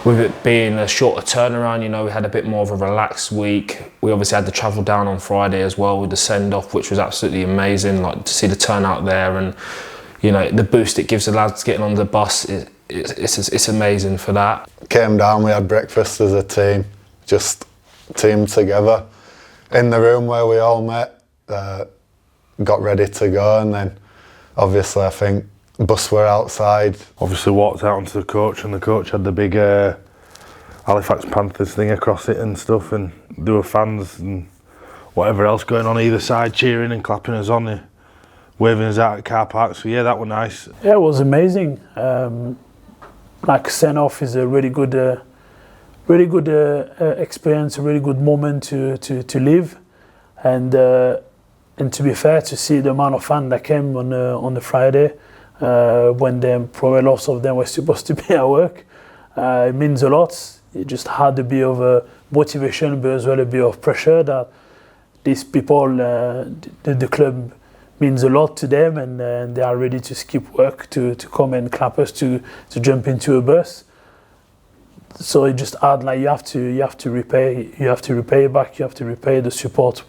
with it being a shorter turnaround, you know, we had a bit more of a relaxed week. We obviously had to travel down on Friday as well with the send-off, which was absolutely amazing. Like, to see the turnout there, and you know, the boost it gives the lads getting on the bus, it's amazing for that. Came down, we had breakfast as a team, just teamed together in the room where we all met, got ready to go, and then obviously I think bus were outside. Obviously walked out onto the coach, and the coach had the big Halifax Panthers thing across it and stuff, and there were fans and whatever else going on either side, cheering and clapping us on, waving us out at car park. So yeah, that was nice. Yeah, it was amazing. Like, send-off is a really good experience, a really good moment to live, and to be fair, to see the amount of fans that came on the Friday, when probably lots of them were supposed to be at work, it means a lot. It just had a bit of a motivation, but as well a bit of pressure that these people, the club means a lot to them, and they are ready to skip work to come and clap us, to jump into a bus. So it just add, like, you have to repay back. You have to repay the support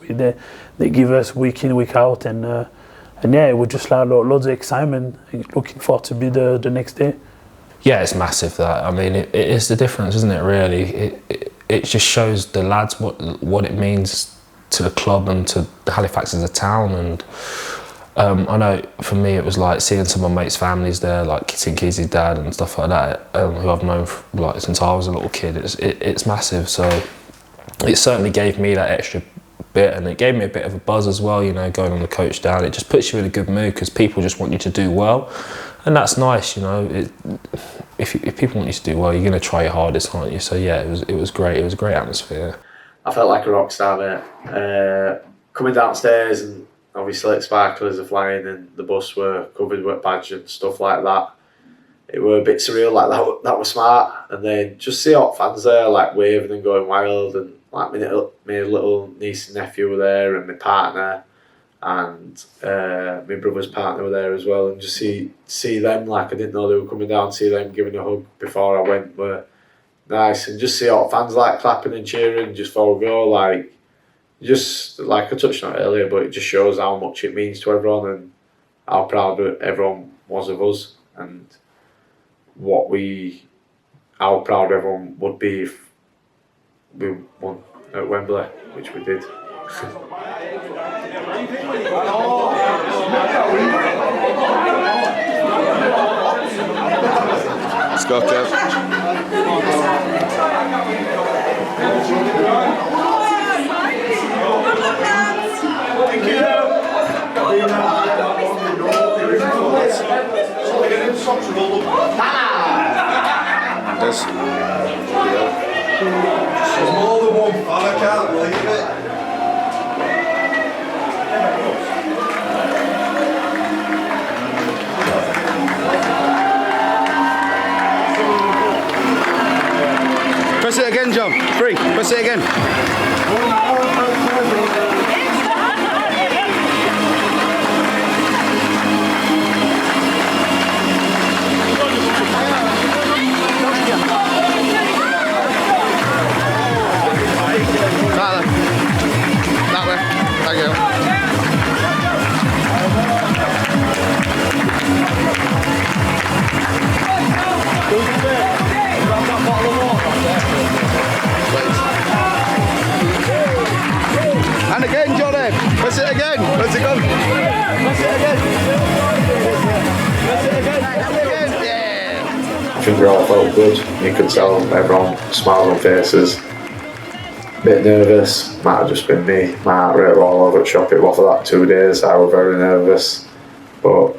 they give us week in, week out, and yeah, it was just like loads of excitement. Looking forward to be the next day. Yeah, it's massive. That, I mean, it is the difference, isn't it? Really, it just shows the lads what it means to the club and to Halifax as a town. And I know for me it was like seeing some of my mates' families there, like seeing Keezy's dad and stuff like that, who I've known like since I was a little kid. It's massive. So it certainly gave me that extra bit, and it gave me a bit of a buzz as well. You know, going on the coach down, it just puts you in a good mood because people just want you to do well, and that's nice. You know, if people want you to do well, you're going to try your hardest, aren't you? So yeah, it was great. It was a great atmosphere. I felt like a rock star, mate. Coming downstairs, and obviously sparklers are flying, and the bus were covered with badge and stuff like that. It were a bit surreal, like that was smart. And then just see all fans there, like waving and going wild, and like my little niece and nephew were there, and my partner, and my brother's partner were there as well. And just see them, like, I didn't know they were coming down. See them giving a hug before I went were nice, and just see all fans like clapping and cheering just before we go, like. Just like I touched on it earlier, but it just shows how much it means to everyone and how proud everyone was of us, and how proud everyone would be if we won at Wembley, which we did. Let's go, Kev. There's more than one fan, I can't believe it. Press it again, John. 3. Press it again. That way. Thank you. And again, Johnny. Press it again. Where's it gone? Press it again. Press it again. Press it again. Yeah. I think we all felt good. You could tell everyone smiles on faces. Bit nervous, might have just been me. My heart rate were all over the shop. It was for that 2 days. I was very nervous, but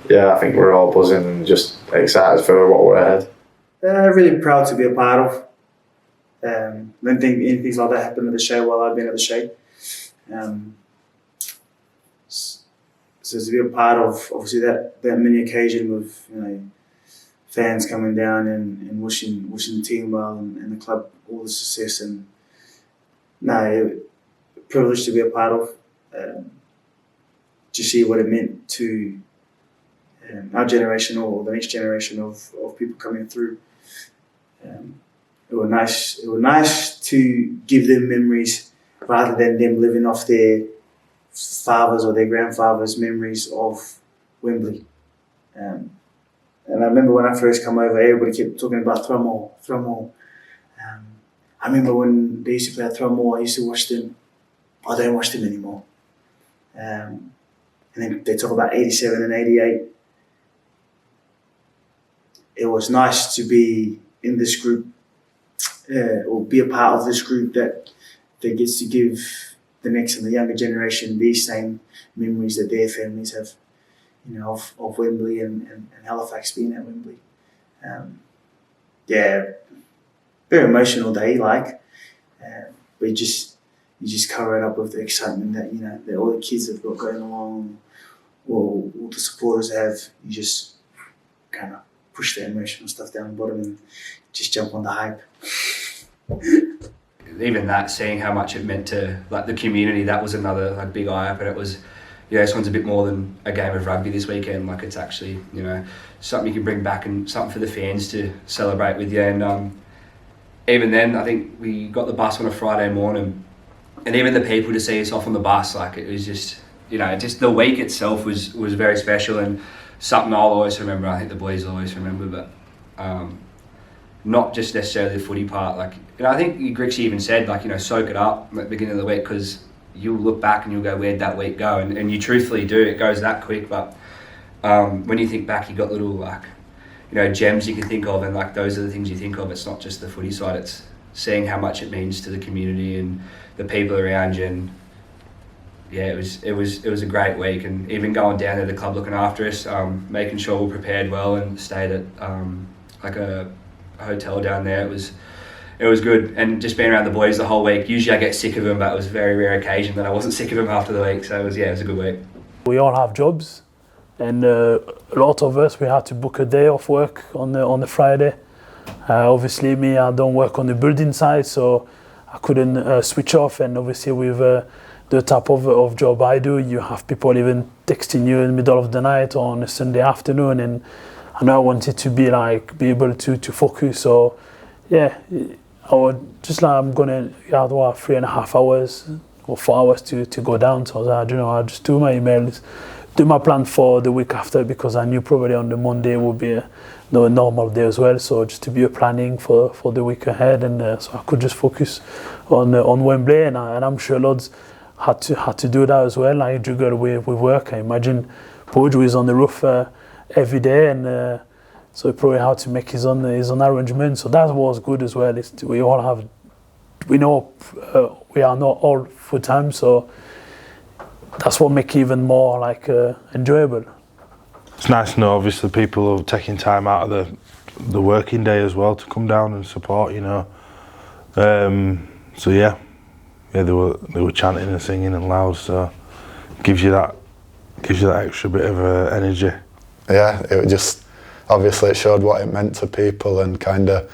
yeah, I think we're all buzzing and just excited for what we're ahead. Really proud to be a part of. I don't think anything like that happened at the Shay while I've been at the Shay. So to be a part of, obviously, that many occasion with, you know, fans coming down and wishing the team well and the club all the success, and privileged to be a part of. To see what it meant to our generation or the next generation of people coming through. It was nice. It was nice to give them memories rather than them living off their fathers or their grandfathers' memories of Wembley. And I remember when I first come over, everybody kept talking about Thrummore. I remember when they used to play at Thrummore, I used to watch them. I don't watch them anymore. And then they talk about 87 and 88. It was nice to be in this group, or be a part of this group that gets to give the next and the younger generation these same memories that their families have, you know, of Wembley and Halifax being at Wembley. Very emotional day, like, but you just cover it up with the excitement that, you know, that all the kids have got going along, or all the supporters have. You just kind of push the emotional stuff down the bottom and just jump on the hype. Even that, seeing how much it meant to like the community, that was another like big eye opener. It was, you know, this one's a bit more than a game of rugby this weekend. Like, it's actually, you know, something you can bring back and something for the fans to celebrate with you. And even then, I think we got the bus on a Friday morning, and even the people to see us off on the bus, like, it was just, you know, just the week itself was very special and something I'll always remember. I think the boys will always remember, but not just necessarily the footy part. Like, you know, I think Grixie even said, like, you know, soak it up at the beginning of the week, because you'll look back and you'll go, where'd that week go? And you truthfully do. It goes that quick. But when you think back, you got little, like, you know, gems you can think of, and like those are the things you think of. It's not just the footy side. It's seeing how much it means to the community and the people around you. And yeah, it was a great week. And even going down there, the club looking after us, making sure we're prepared well, and stayed at like a hotel down there. It was good, and just being around the boys the whole week. Usually I get sick of them, but it was a very rare occasion that I wasn't sick of them after the week. So it was a good week. We all have jobs, and a lot of us, we had to book a day off work on the Friday. Obviously me, I don't work on the building side, so I couldn't switch off. And obviously with the type of job I do, you have people even texting you in the middle of the night or on a Sunday afternoon, and I know I wanted to be able to focus. So yeah, I would just like, I'm gonna have 3.5 hours or 4 hours to go down. So I don't know, I'll just do my emails, do my plan for the week after, because I knew probably on the Monday would be a normal day as well. So just to be planning for the week ahead, and so I could just focus on Wembley, and I'm sure loads had to do that as well. I juggle with work. I imagine Pojo is on the roof every day, and so he probably had to make his own arrangements. So that was good as well. We know we are not all full time, so that's what makes it even more like enjoyable. It's nice to know, obviously, people are taking time out of the working day as well to come down and support, you know. So yeah, they were chanting and singing and loud, so gives you that extra bit of energy. Yeah, it just, obviously it showed what it meant to people, and kind of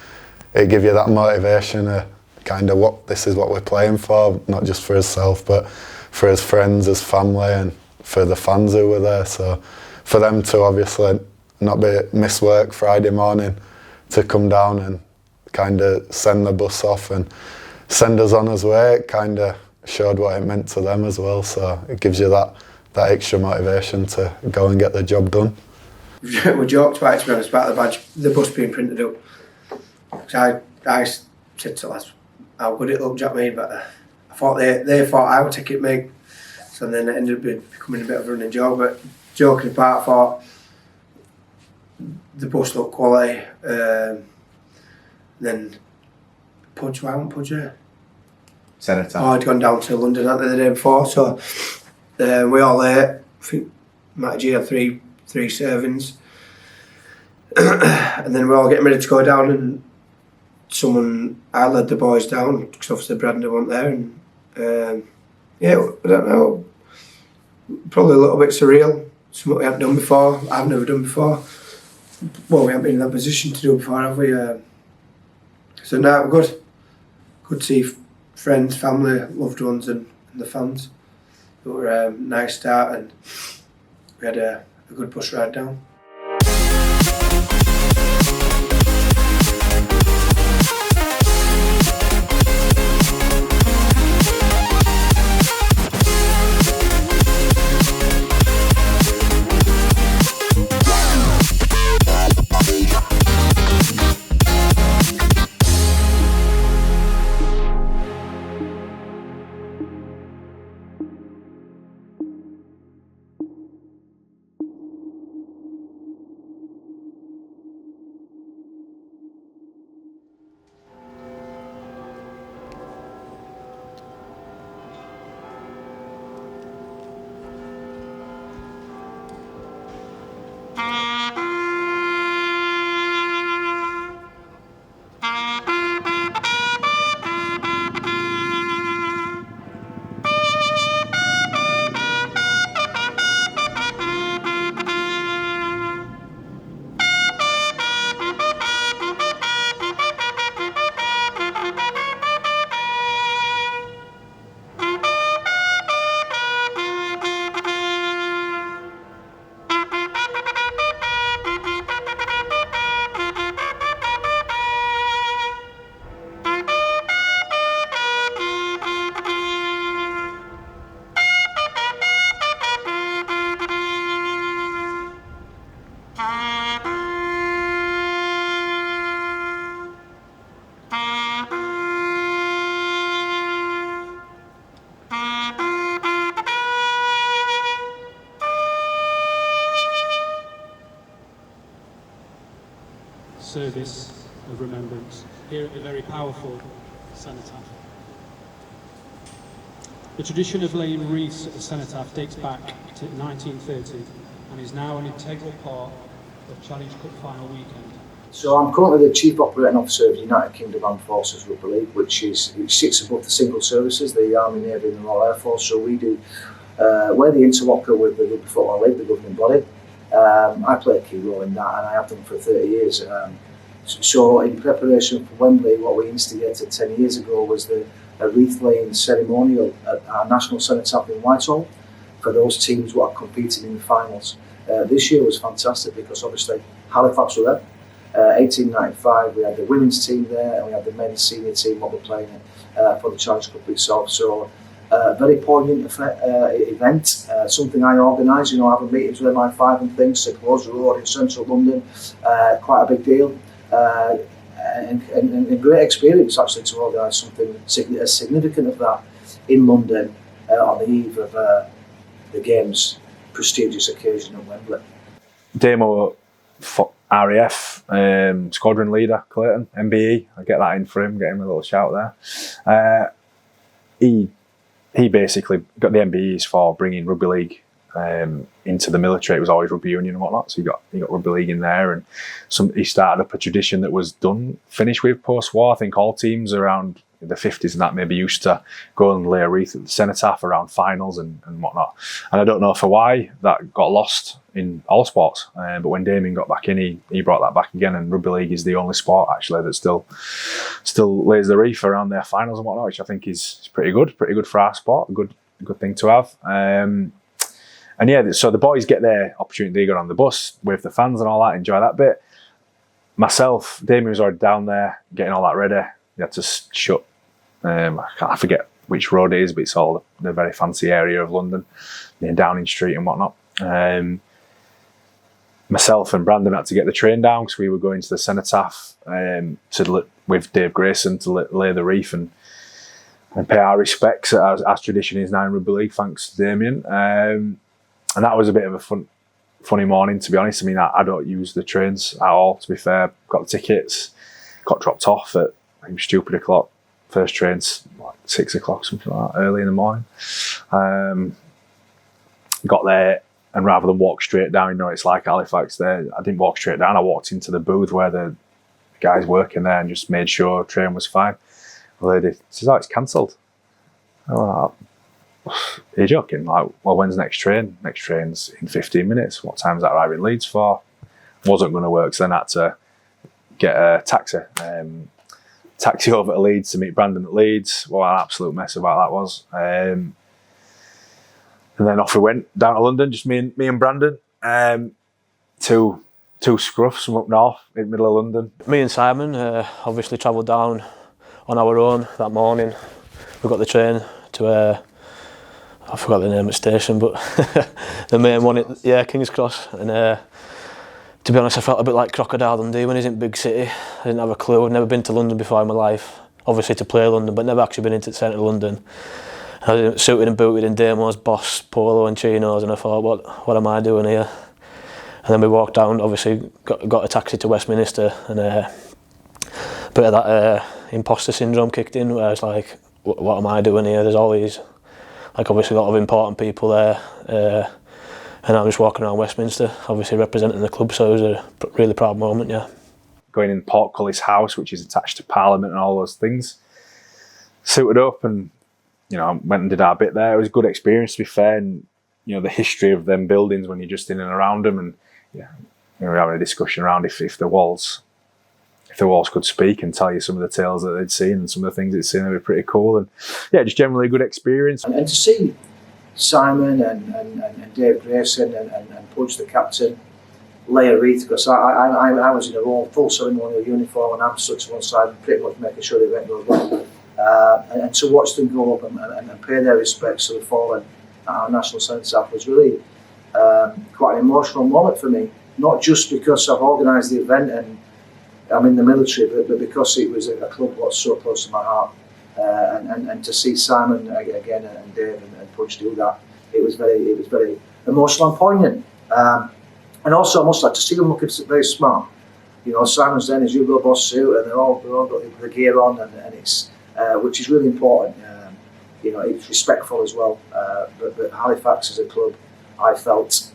it gave you that motivation of kind of this is what we're playing for, not just for ourselves, but for his friends, his family, and for the fans who were there. So for them to obviously not miss work Friday morning to come down and kind of send the bus off and send us on his way, it kind of showed what it meant to them as well. So it gives you that extra motivation to go and get the job done. We joked about it, to be honest, about the badge, the bus being printed up. So I said to lads how good it looked, do you know what I mean? But I thought they thought I would take it, mate. So then it ended up becoming a bit of a running joke. But joking apart, I thought the bus looked quality. Then Pudge. Senator. I'd gone down to London the day before, so we all there. I think Matt G had three servings. And then we're all getting ready to go down, and I led the boys down, because obviously Brandon wasn't there, and yeah, I don't know, probably a little bit surreal, something we haven't done before, I've never done before. Well, we haven't been in that position to do it before, have we? So now we're good. Good to see friends, family, loved ones, and the fans. It was a nice start, and we had a good bus ride down. service of remembrance here at the very powerful cenotaph. The tradition of laying wreaths at the cenotaph dates back to 1930 and is now an integral part of Challenge Cup final weekend. So I'm currently the Chief Operating Officer of the United Kingdom Armed Forces Rugby League, which sits above the single services, the Army, Navy and the Royal Air Force. So we do, we're the interloper with the Rugby Football League, the governing body. I play a key role in that, and I have done for 30 years. So in preparation for Wembley, what we instigated 10 years ago was a wreath laying ceremonial at our national cenotaph in Whitehall for those teams who are competing in the finals. This year was fantastic because obviously Halifax were there. 1895, we had the women's team there, and we had the men's senior team what we're playing for the Challenge Cup itself. So very poignant event, something I organise, having meetings with MI5 and things to close the road in central London, quite a big deal. And a great experience actually to organise something as significant of that in London on the eve of the game's prestigious occasion at Wembley. Damo RAF squadron leader Clayton MBE. I get that in for him. Get him a little shout there. He basically got the MBEs for bringing rugby league into the military. It was always rugby union and whatnot, so he got rugby league in there, and he started up a tradition that was finished with post-war. I think all teams around the 50s and that maybe used to go and lay a wreath at the cenotaph around finals and whatnot. And I don't know for why that got lost in all sports, but when Damien got back in, he brought that back again, and rugby league is the only sport actually that still lays the wreath around their finals and whatnot, which I think is pretty good for our sport, a good thing to have. And yeah, so the boys get their opportunity. They go on the bus with the fans and all that, enjoy that bit. Myself, Damien was already down there getting all that ready. He had to shut, I forget which road it is, but it's all the very fancy area of London, near Downing Street and whatnot. Myself and Brandon had to get the train down because we were going to the cenotaph with Dave Grayson to lay the wreath and pay our respects as tradition is now in rugby league, thanks to Damien. And that was a bit of a funny morning, to be honest. I mean, I don't use the trains at all, to be fair. Got the tickets, got dropped off at, I think, stupid o'clock. First train's like 6 o'clock, something like that, early in the morning. Got there, and rather than walk straight down, it's like Halifax there, I didn't walk straight down. I walked into the booth where the guys working there and just made sure the train was fine. The lady says, "Oh, it's cancelled." Are you joking? Like, well, when's the next train? Next train's in 15 minutes. What time's that arriving in Leeds for? Wasn't going to work, so then I had to get a taxi over to Leeds to meet Brandon at Leeds. What an absolute mess about that was. And then off we went down to London, just me and Brandon. Two scruffs from up north in the middle of London. Me and Simon obviously travelled down on our own that morning. We got the train to I forgot the name of the station, but the main one, King's Cross. And to be honest, I felt a bit like Crocodile Dundee when he's in big city. I didn't have a clue. I'd never been to London before in my life. Obviously to play London, but never actually been into the centre of London. I was suited and booted in Damo's Boss polo and chinos, and I thought, what am I doing here? And then we walked down. Obviously, got a taxi to Westminster, and a bit of that imposter syndrome kicked in. Where I was like, what am I doing here? There's always, obviously a lot of important people there, and I'm just walking around Westminster, obviously representing the club. So it was a really proud moment, yeah. Going in Portcullis House, which is attached to Parliament and all those things. Suited up and, went and did our bit there. It was a good experience, to be fair, and, the history of them buildings when you're just in and around them, and we were having a discussion around if the walls could speak and tell you some of the tales that they'd seen and some of the things they'd seen, they were pretty cool. And just generally a good experience. And to see Simon and Dave Grayson and Pudge, the captain, lay a wreath, because I was in a full ceremonial uniform and I'm stuck to one side, pretty much making sure they went well. And to watch them go up and pay their respects to the fallen at our national cenotaph was really quite an emotional moment for me. Not just because I've organised the event and I'm in the military, but because it was a club that was so close to my heart. And to see Simon again and Dave and Pudge do that, it was very emotional and poignant. And also, I must like to see them looking very smart. Simon's then his Hugo Boss suit, and they're all got the gear on, and it's which is really important. It's respectful as well. But Halifax as a club, I felt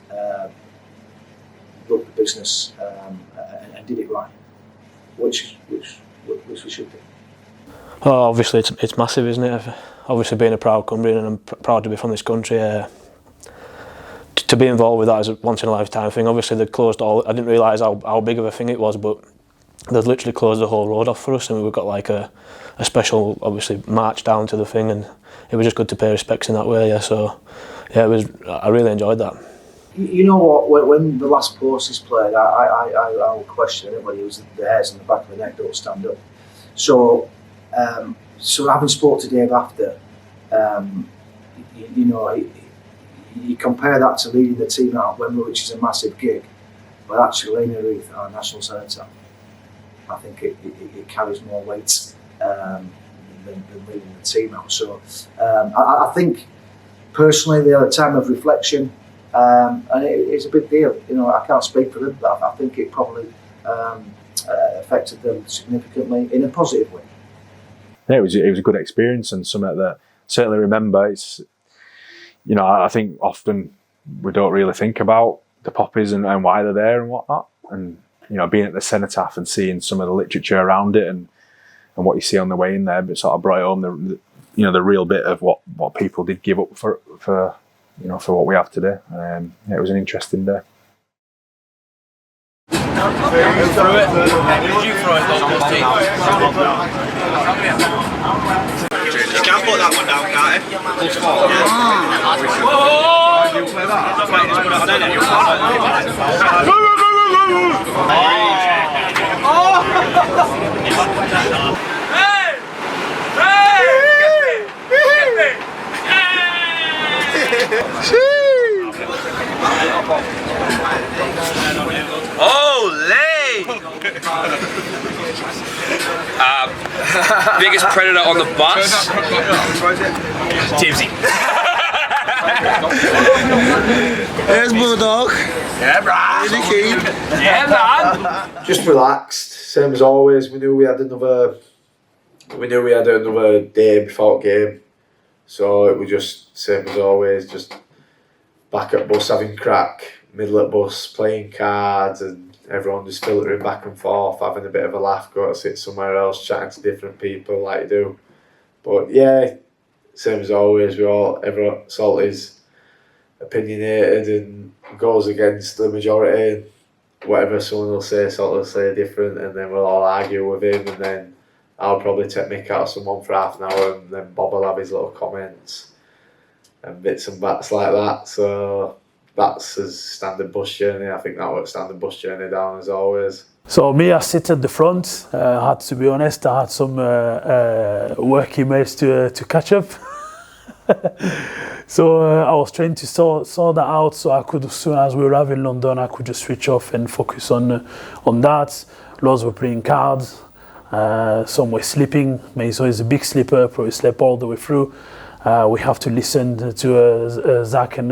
loved the business and did it right, which we should do. Oh, obviously it's massive, isn't it? Obviously being a proud Cumbrian, and I'm proud to be from this country. To be involved with that is a once in a lifetime thing. Obviously they closed all. I didn't realise how big of a thing it was, but they'd literally closed the whole road off for us, and we've got like a special, obviously, march down to the thing, and it was just good to pay respects in that way. Yeah, so yeah, I really enjoyed that. You know what? When the last post is played, I will question anybody who's the hairs on the back of the neck don't stand up. So having spoke to Dave after, you compare that to leading the team out at Wembley, which is a massive gig, but actually Lena Ruth, our national centre, I think it carries more weight than leading the team out. So I think personally they had a time of reflection, and it's a big deal. I can't speak for them, but I think it probably affected them significantly in a positive way. Yeah, it was a good experience, and something that I certainly remember. It's, I think often we don't really think about the poppies and why they're there and whatnot. And being at the cenotaph and seeing some of the literature around it and what you see on the way in there, but sort of brought home the real bit of what people did give up for what we have today. It was an interesting day. You threw it. Did you throw it? You can't put that one down, can't you? Whoa! You play that? That's why you just put it on there. Hey! Biggest predator on the bus? Tipsy. There's Bulldog. Yeah, bruh. Really keen. Yeah, man. Just relaxed, same as always. We knew we had another day before game, so it was just same as always. Just back at bus having crack, middle at bus playing cards, and everyone just filtering back and forth, having a bit of a laugh, go to sit somewhere else, chatting to different people like you do. But yeah, same as always. Everyone Salty's opinionated and goes against the majority. Whatever someone will say, Salty will say different, and then we'll all argue with him, and then I'll probably take mick out of someone for half an hour, and then Bob will have his little comments and bits and bats like that. So that's his standard bus journey. I think that was standard bus journey down as always. So me, I sit at the front. I had to be honest, I had some work emails to catch up. So I was trying to sort that out, so I could, as soon as we arrived in London, I could just switch off and focus on that. Lots were playing cards. Some were sleeping. So he's a big sleeper, probably slept all the way through. We have to listen to Zach and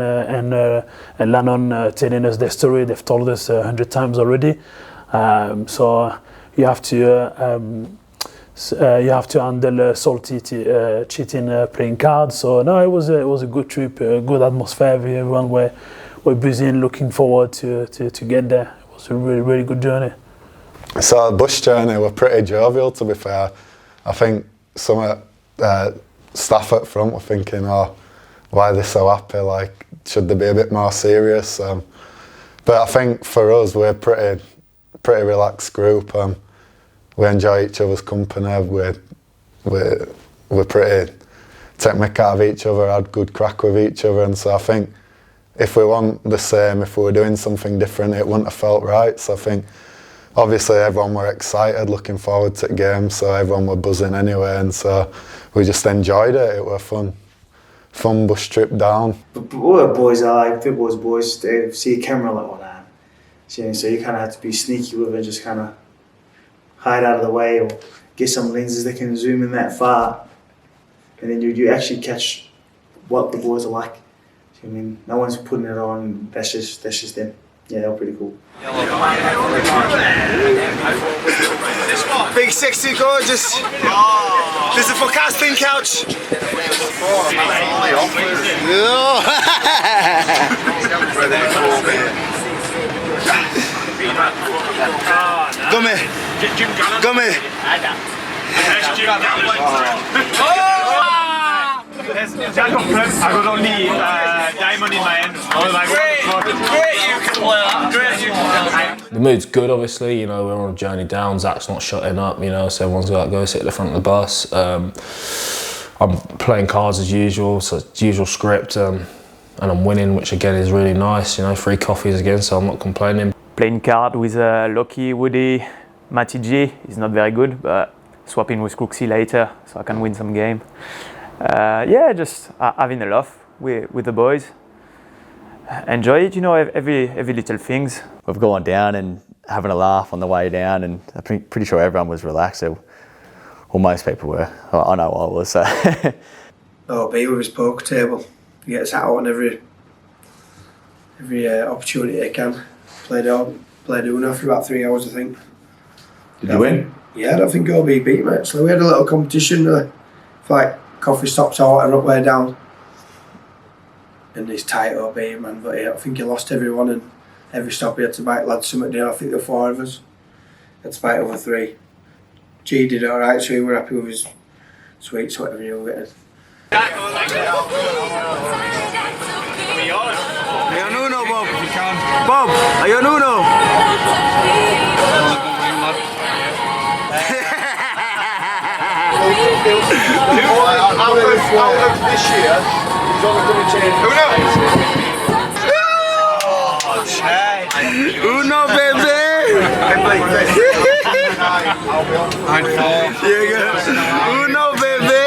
Lannon telling us their story. They've told us 100 times already. So you have to handle Salty cheating playing cards. So no, it was a good trip, a good atmosphere. Everyone were busy and looking forward to get there. It was a really, really good journey. So the bus journey were pretty jovial, to be fair. I think some staff at front were thinking, oh, why are they so happy? Like, should they be a bit more serious? But I think for us, we're a pretty relaxed group. We enjoy each other's company. We're pretty take mick out of each other, had good crack with each other, and so I think if we weren't the same, if we were doing something different, it wouldn't have felt right. So I think obviously everyone were excited, looking forward to the game, so everyone were buzzing anyway, and so we just enjoyed it. It was fun bus trip down. But what boys are like, football's boys, they see a camera like one hand. So you kind of have to be sneaky with it, just kind of hide out of the way or get some lenses that can zoom in that far, and then you actually catch what the boys are like. I mean, no one's putting it on. That's just them. Yeah, they were pretty cool. sexy, gorgeous. There's a forecasting couch. Gummy. Gummy. I got only diamond in my hand. Great, you can play that. Great, you can play that. The mood's good, obviously. You know, we're on a journey down. Zach's not shutting up. You know, so everyone's got to go sit at the front of the bus. I'm playing cards as usual, so it's the usual script, and I'm winning, which again is really nice. You know, 3 coffees again, so I'm not complaining. Playing card with Loki, Woody, Matty G is not very good, but swapping with Crooksy later, so I can win some game. Yeah, just having a laugh with the boys. Enjoy it, you know, every little things. We've gone down and having a laugh on the way down, and I'm pretty sure everyone was relaxed. So, well, most people were. I know I was. So. Oh, be with his poker table. He gets out on every opportunity he can. Played Uno for about 3 hours, I think. Did you win? Yeah, I don't think it'll be beat, mate. So we had a little competition for like coffee stops out and up way down. And he's tight OB, man, but yeah, I think he lost everyone, and every stop he had to bite lads something down. I think there were 4 of us. Had to bite over 3. G did alright, so we were happy with his sweets, whatever you were getting. Are you on Uno, Bob? If you can. Bob, are you on Uno? Out of this year, he's only going to change. Uno! Oh, Shay! Uno, baby! Uno, baby!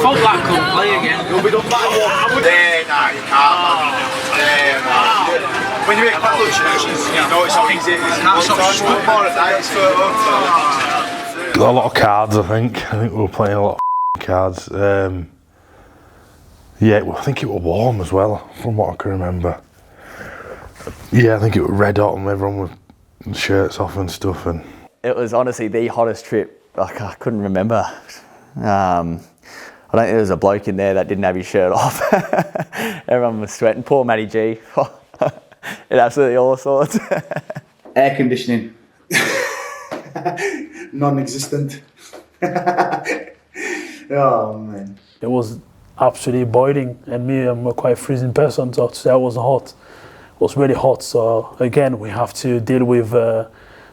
Fuck that, couldn't play again. You'll be done by one. There, no, you can't. There, no. When you make a paddle changes, you notice how easy it is. Can't stop shooting more at night. A lot of cards, I think. I think we were playing a lot of cards. Yeah, I think it was warm as well, from what I can remember. Yeah, I think it was red hot and everyone with shirts off and stuff. And it was honestly the hottest trip. Like, I couldn't remember. I don't think there was a bloke in there that didn't have his shirt off. Everyone was sweating. Poor Matty G. It absolutely all sorts. Air conditioning. Non-existent. Oh man. It was absolutely boiling, and me, I'm a quite freezing person, so today was hot. It was really hot, so again we have to deal with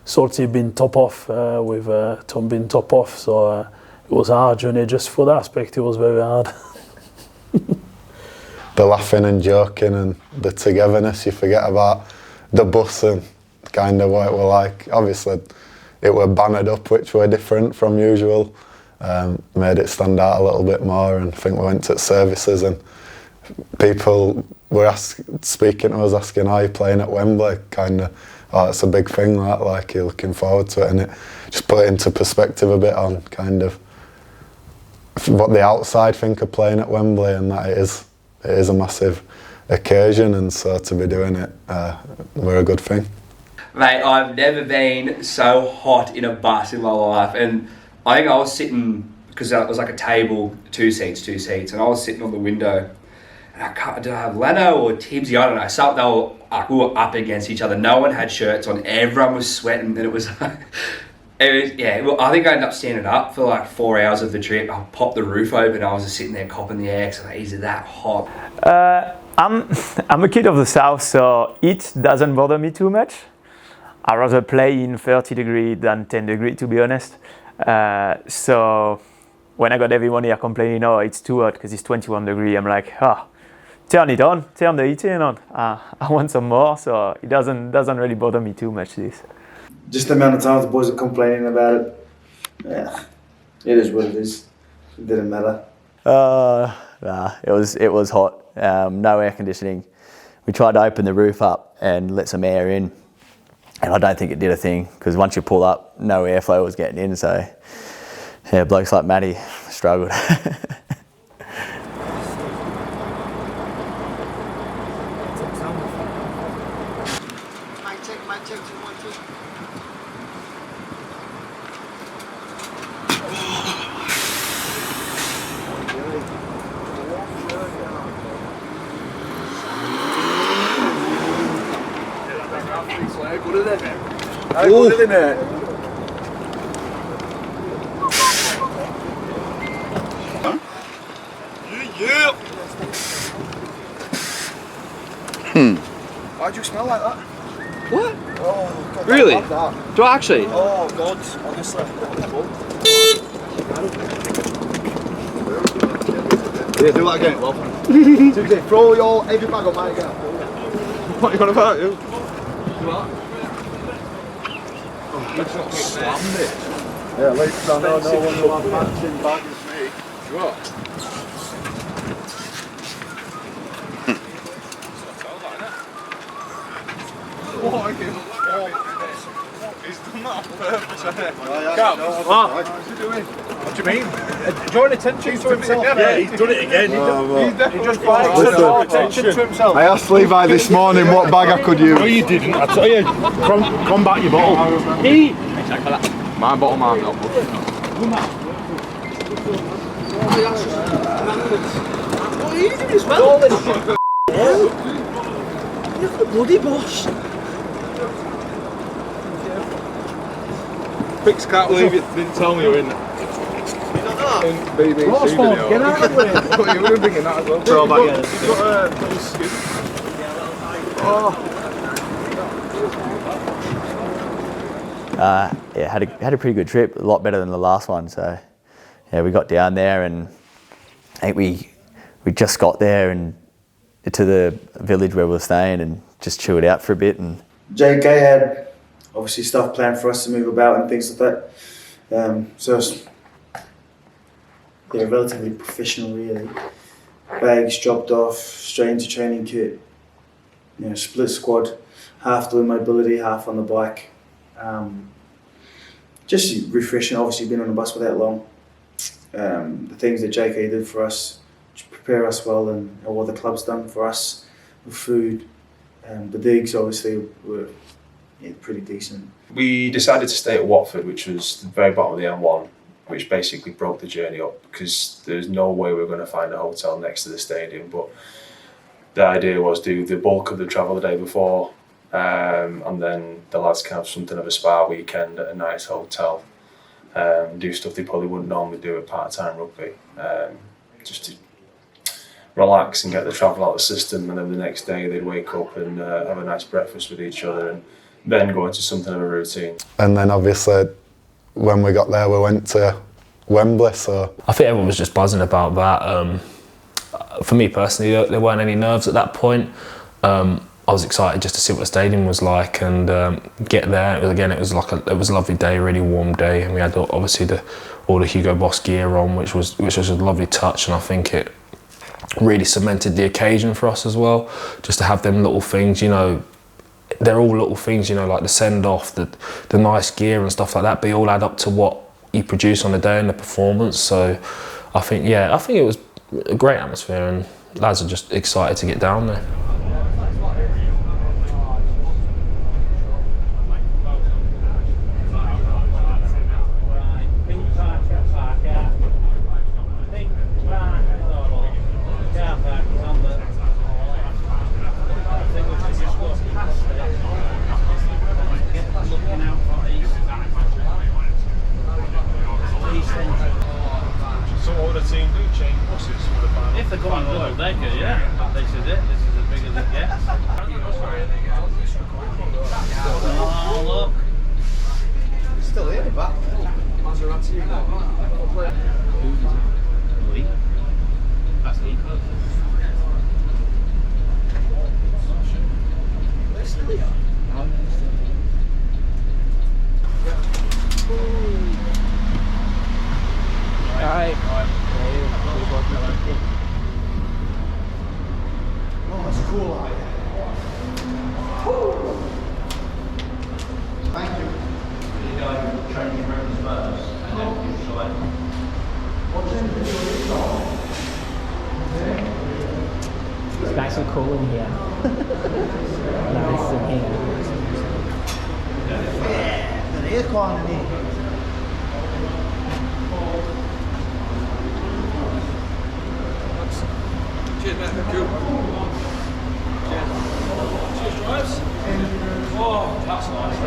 Salty being top off, with Tom being top off, so it was a hard journey just for that aspect. It was very hard. The laughing and joking and the togetherness, you forget about the bus and kind of what it were like. Obviously it were bannered up, which were different from usual. Made it stand out a little bit more, and I think we went to services and people were speaking to us, asking, are you playing at Wembley? Kind of, oh, it's a big thing, that, like, you're looking forward to it, and it just put it into perspective a bit on kind of what the outside think of playing at Wembley, and that it is a massive occasion, and so to be doing it, were a good thing. Mate, I've never been so hot in a bus in my life, and I think I was sitting, because it was like a table, two seats, and I was sitting on the window, and did I have Leno or Tibbsy? I don't know. So we were up against each other. No one had shirts on. Everyone was sweating, and it was like, well, I think I ended up standing up for like 4 hours of the trip. I popped the roof open. I was just sitting there copping the air. So is it that hot? I'm a kid of the south, so it doesn't bother me too much. I'd rather play in 30 degree than 10 degree, to be honest. So when I got everyone here complaining, oh, it's too hot because it's 21 degree, I'm like, turn it on, turn the heating on. I want some more, so it doesn't really bother me too much, this. Just the amount of times the boys are complaining about it. Yeah, it is what it is. It didn't matter. Nah, it was hot. No air conditioning. We tried to open the roof up and let some air in, and I don't think it did a thing, because once you pull up, no airflow was getting in, so yeah, blokes like Matty struggled. good, isn't it? Yeah. Why do you smell like that? What? Oh, God, Really? I love that. Do I actually? Oh, God, honestly. Yeah, do that again, love. Tuesday, throw your every bag on mine again. What are you on about, you? What? Oh, let's not slammed it. Yeah, at least I know no one will have matching bag as me. What? He's done that on purpose, hasn't he? Cap, what's he doing? What do you mean? Drawing attention to himself. Yeah, he's done it again. He just draws attention to himself. I asked Levi this morning what bag I could use. No, you didn't. I tell you, come back your bottle. My bottle, man. What are you doing as well? You're the bloody boss. Pix can't believe you didn't tell me you were in BBC video. Get out of the way. You were bringing that as well. Throw back in. You've got a little scoop. Yeah, had a pretty good trip, a lot better than the last one. So yeah, we got down there, and I think we just got there and to the village where we were staying and just chilled out for a bit. And JK had obviously stuff planned for us to move about and things like that. So it's, yeah, relatively professional really. Bags dropped off, straight into training kit. You know, split squad, half doing mobility, half on the bike. Just refreshing. Obviously, been on the bus for that long. The things that JK did for us to prepare us well, and what the club's done for us with food. The digs obviously were pretty decent. We decided to stay at Watford, which was the very bottom of the M1, which basically broke the journey up because there's no way we were going to find a hotel next to the stadium. But the idea was do the bulk of the travel the day before, and then the lads can have something of a spa weekend at a nice hotel, do stuff they probably wouldn't normally do at part-time rugby, just to relax and get the travel out of the system. And then the next day they'd wake up and have a nice breakfast with each other and then go into something of a routine. And then obviously when we got there we went to Wembley, so I think everyone was just buzzing about that. For me personally, there weren't any nerves at that point. I was excited just to see what the stadium was like and get there. It was a lovely day, a really warm day, and we had obviously all the Hugo Boss gear on, which was a lovely touch, and I think it really cemented the occasion for us as well. Just to have them little things, you know, they're all little things, you know, like the send off, the nice gear and stuff like that. But they all add up to what you produce on the day and the performance. So I think it was a great atmosphere, and lads are just excited to get down there. If they're going double decker, yeah. This is it. This is as big as it gets. Oh, look. It's still here, back. Lee. That's Lee. They're still here. Alright. Oh, that's cool. Thank you. You go training rooms first, and then you select. What's in It's nice and cool in here. Nice in here. Yeah, the aircon in here. Cheers, mate. Thank you. Cheers. Cheers, drives. Oh, that's nice.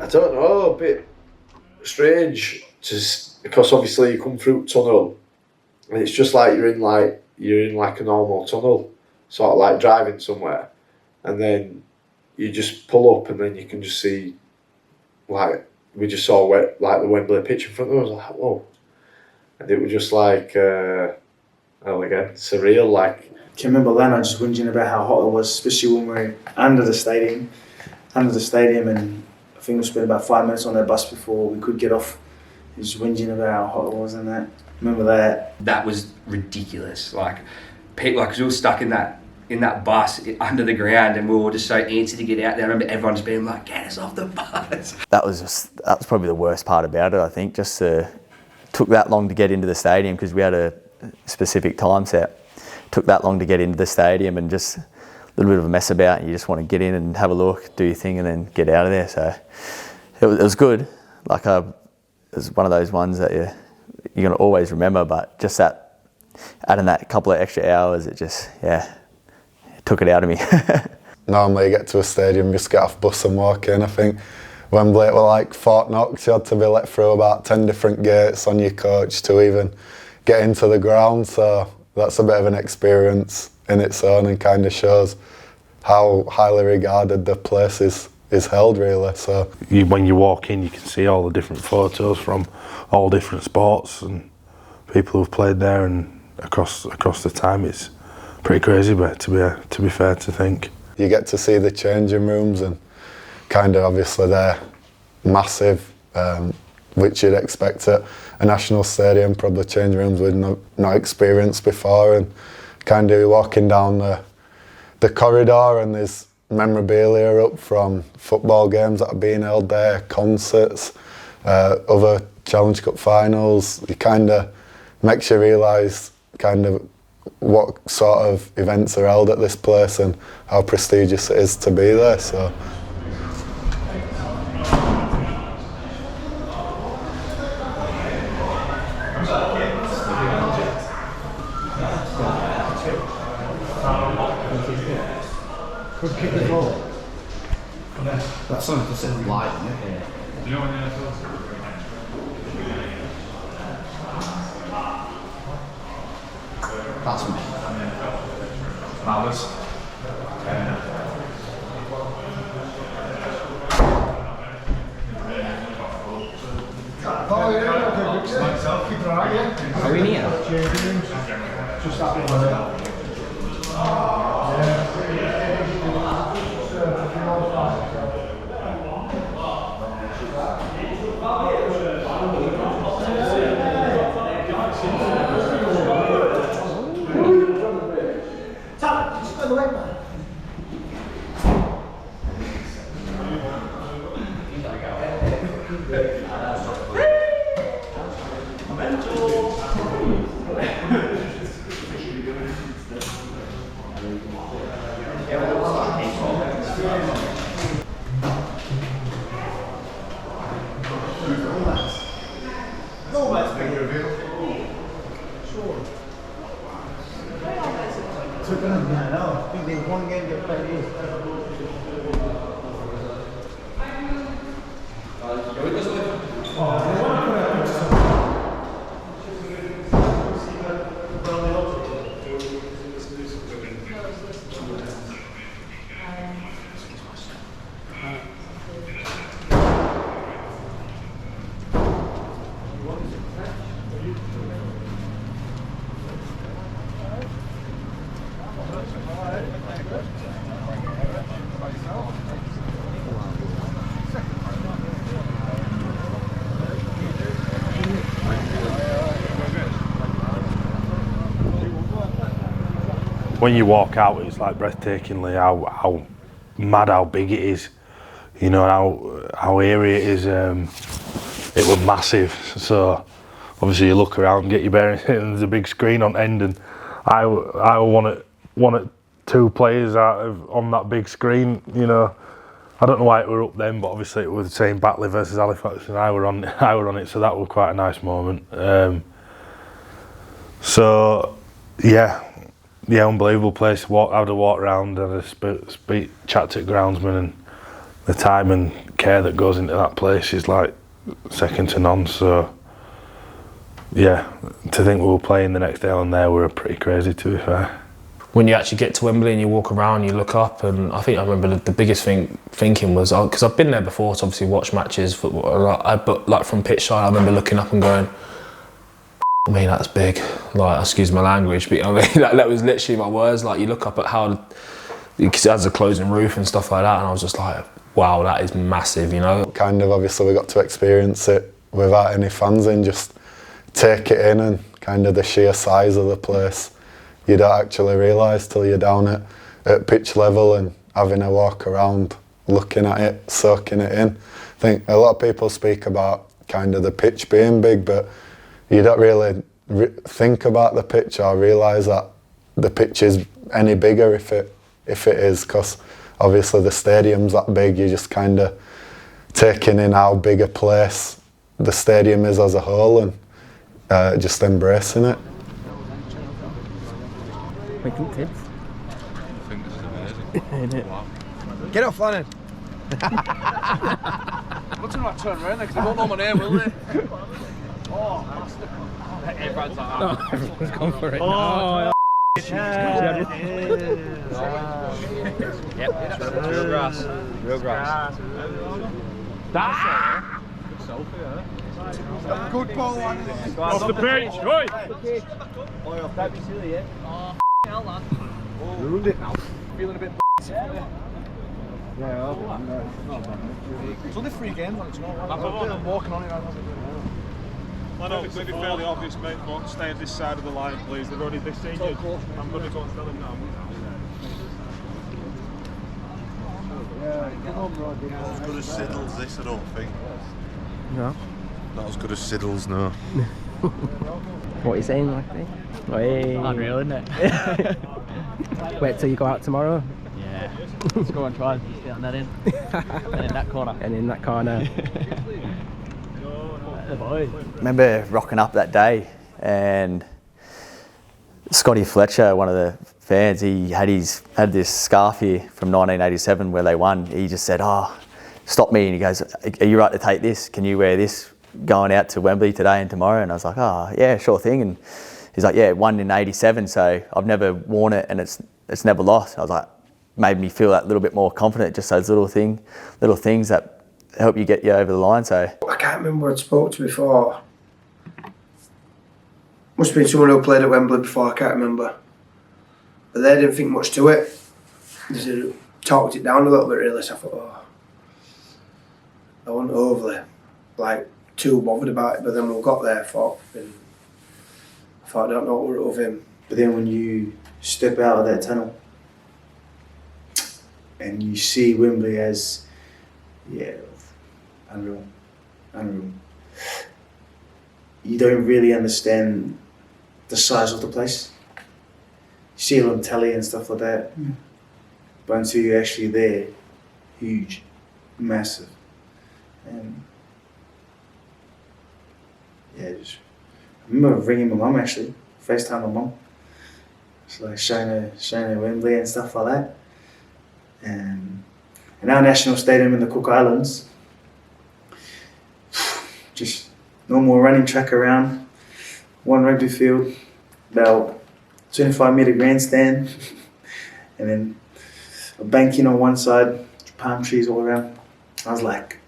I don't know, a bit strange, because obviously you come through tunnel, and it's just like you're in like a normal tunnel, sort of like driving somewhere, and then you just pull up, and then you can just see, like we just saw like the Wembley pitch in front of us. Like, whoa, and it was just like, again, surreal. Like, Can you remember Leno just whinging about how hot it was, especially when we were under the stadium, and I think we spent about 5 minutes on that bus before we could get off. He was whinging about how hot it was and that. Remember that? That was ridiculous. Like, people, because we were stuck in that bus under the ground, and we were just so antsy to get out there. I remember everyone just being like, "Get us off the bus." That was probably the worst part about it. I think just took that long to get into the stadium because we had a specific time set. Took that long to get into the stadium, and just a little bit of a mess about. You just want to get in and have a look, do your thing, and then get out of there. So it was good. Like it was one of those ones that you're gonna always remember. But just adding that couple of extra hours, it just it took it out of me. Normally you get to a stadium, just get off bus and walk in. I think Wembley, it were like Fort Knox. You had to be let through about 10 different gates on your coach to even get into the ground. So that's a bit of an experience in its own, and kind of shows how highly regarded the place is held, really. So when you walk in, you can see all the different photos from all different sports and people who've played there and across the time. It's pretty crazy, but to be fair to think. You get to see the changing rooms, and kind of obviously they're massive, which you'd expect at a national stadium, probably changing rooms we'd not experienced before, and kind of walking down the corridor, and there's memorabilia up from football games that have been held there, concerts, other Challenge Cup finals. It kind of makes you realise kind of what sort of events are held at this place and how prestigious it is to be there. So. Could kick the ball. That's 100% light, isn't it? That's me. Malice. Are we near? Just that one. One game they played here. When you walk out, it's like breathtakingly how mad, how big it is. You know how airy it is. It was massive. So obviously you look around, get your bearings, and there's a big screen on end, and I wanted two players on that big screen, you know. I don't know why it were up then, but obviously it was saying Batley versus Halifax, and I were on it, so that was quite a nice moment. So yeah, unbelievable place. Had a walk around, had a chat to the groundsman, and the time and care that goes into that place is like second to none. So yeah, to think we were playing the next day on there were pretty crazy, to be fair. When you actually get to Wembley and you walk around, you look up, and I think I remember the biggest thing thinking was, because I've been there before to obviously watch matches, football, but like from pitch side, I remember looking up and going, I mean, that's big. Like, excuse my language, but I mean, that was literally my words. Like, you look up at how, because it has a closing roof and stuff like that, and I was just like, wow, that is massive, you know. Kind of, obviously, we got to experience it without any fans in, just take it in, and kind of the sheer size of the place. You don't actually realise till you're down at pitch level and having a walk around, looking at it, soaking it in. I think a lot of people speak about kind of the pitch being big, but you don't really think about the pitch or realise that the pitch is any bigger if it is, because obviously the stadium's that big. You're just kind of taking in how big a place the stadium is as a whole, and just embracing it. Making tips. I think this is amazing. Wow. Get off, Lannon. What's in my turn around there? Because they won't know my name, will they? Oh, bastard. Everyone's like, oh, everyone's gone for it. Oh, Yep, real grass. Real grass. Good ball, Lannon. Off the pitch, oi! Don't be silly, yeah? Oh, hell, lad. Ruined it now. Feeling a bit yeah, it's only 3 games on it, you know. I'm walking on it. I know it's maybe fairly obvious, mate, but stay on this side of the line, please. They've already seen you. I'm going to go and tell them now. Not as good as Siddles, this, I don't think. No. Not as good as Siddles, no. What are you saying, Lachie? Unreal, isn't it? Wait till you go out tomorrow? Yeah. Let's go and try and get on that in. And in that corner. And in that corner. The boys. Remember rocking up that day, and Scotty Fletcher, one of the fans, he had this scarf here from 1987 where they won. He just said, "Oh, stop me," and he goes, "Are you right to take this? Can you wear this going out to Wembley today and tomorrow?" And I was like, "Oh, yeah, sure thing." And he's like, "Yeah, it won in '87, so I've never worn it, and it's never lost." I was like, made me feel that little bit more confident. Just those little things that help you get you over the line. So I can't remember what I spoke to before. Must have been someone who played at Wembley before, I can't remember. But they didn't think much to it. They talked it down a little bit really, so I thought, I wasn't overly too bothered about it, but then when we got there, I thought, I don't know what we're of him. But then when you step out of that tunnel and you see Wembley as, unreal. You don't really understand the size of the place. You see it on telly and stuff like that, but until you're actually there, huge, massive. And I remember ringing my mum actually, FaceTime my mum. It's like showing her Wembley and stuff like that. And our national stadium in the Cook Islands, just normal running track around, one rugby field, about 25-metre grandstand, and then a banking on one side, palm trees all around. I was like,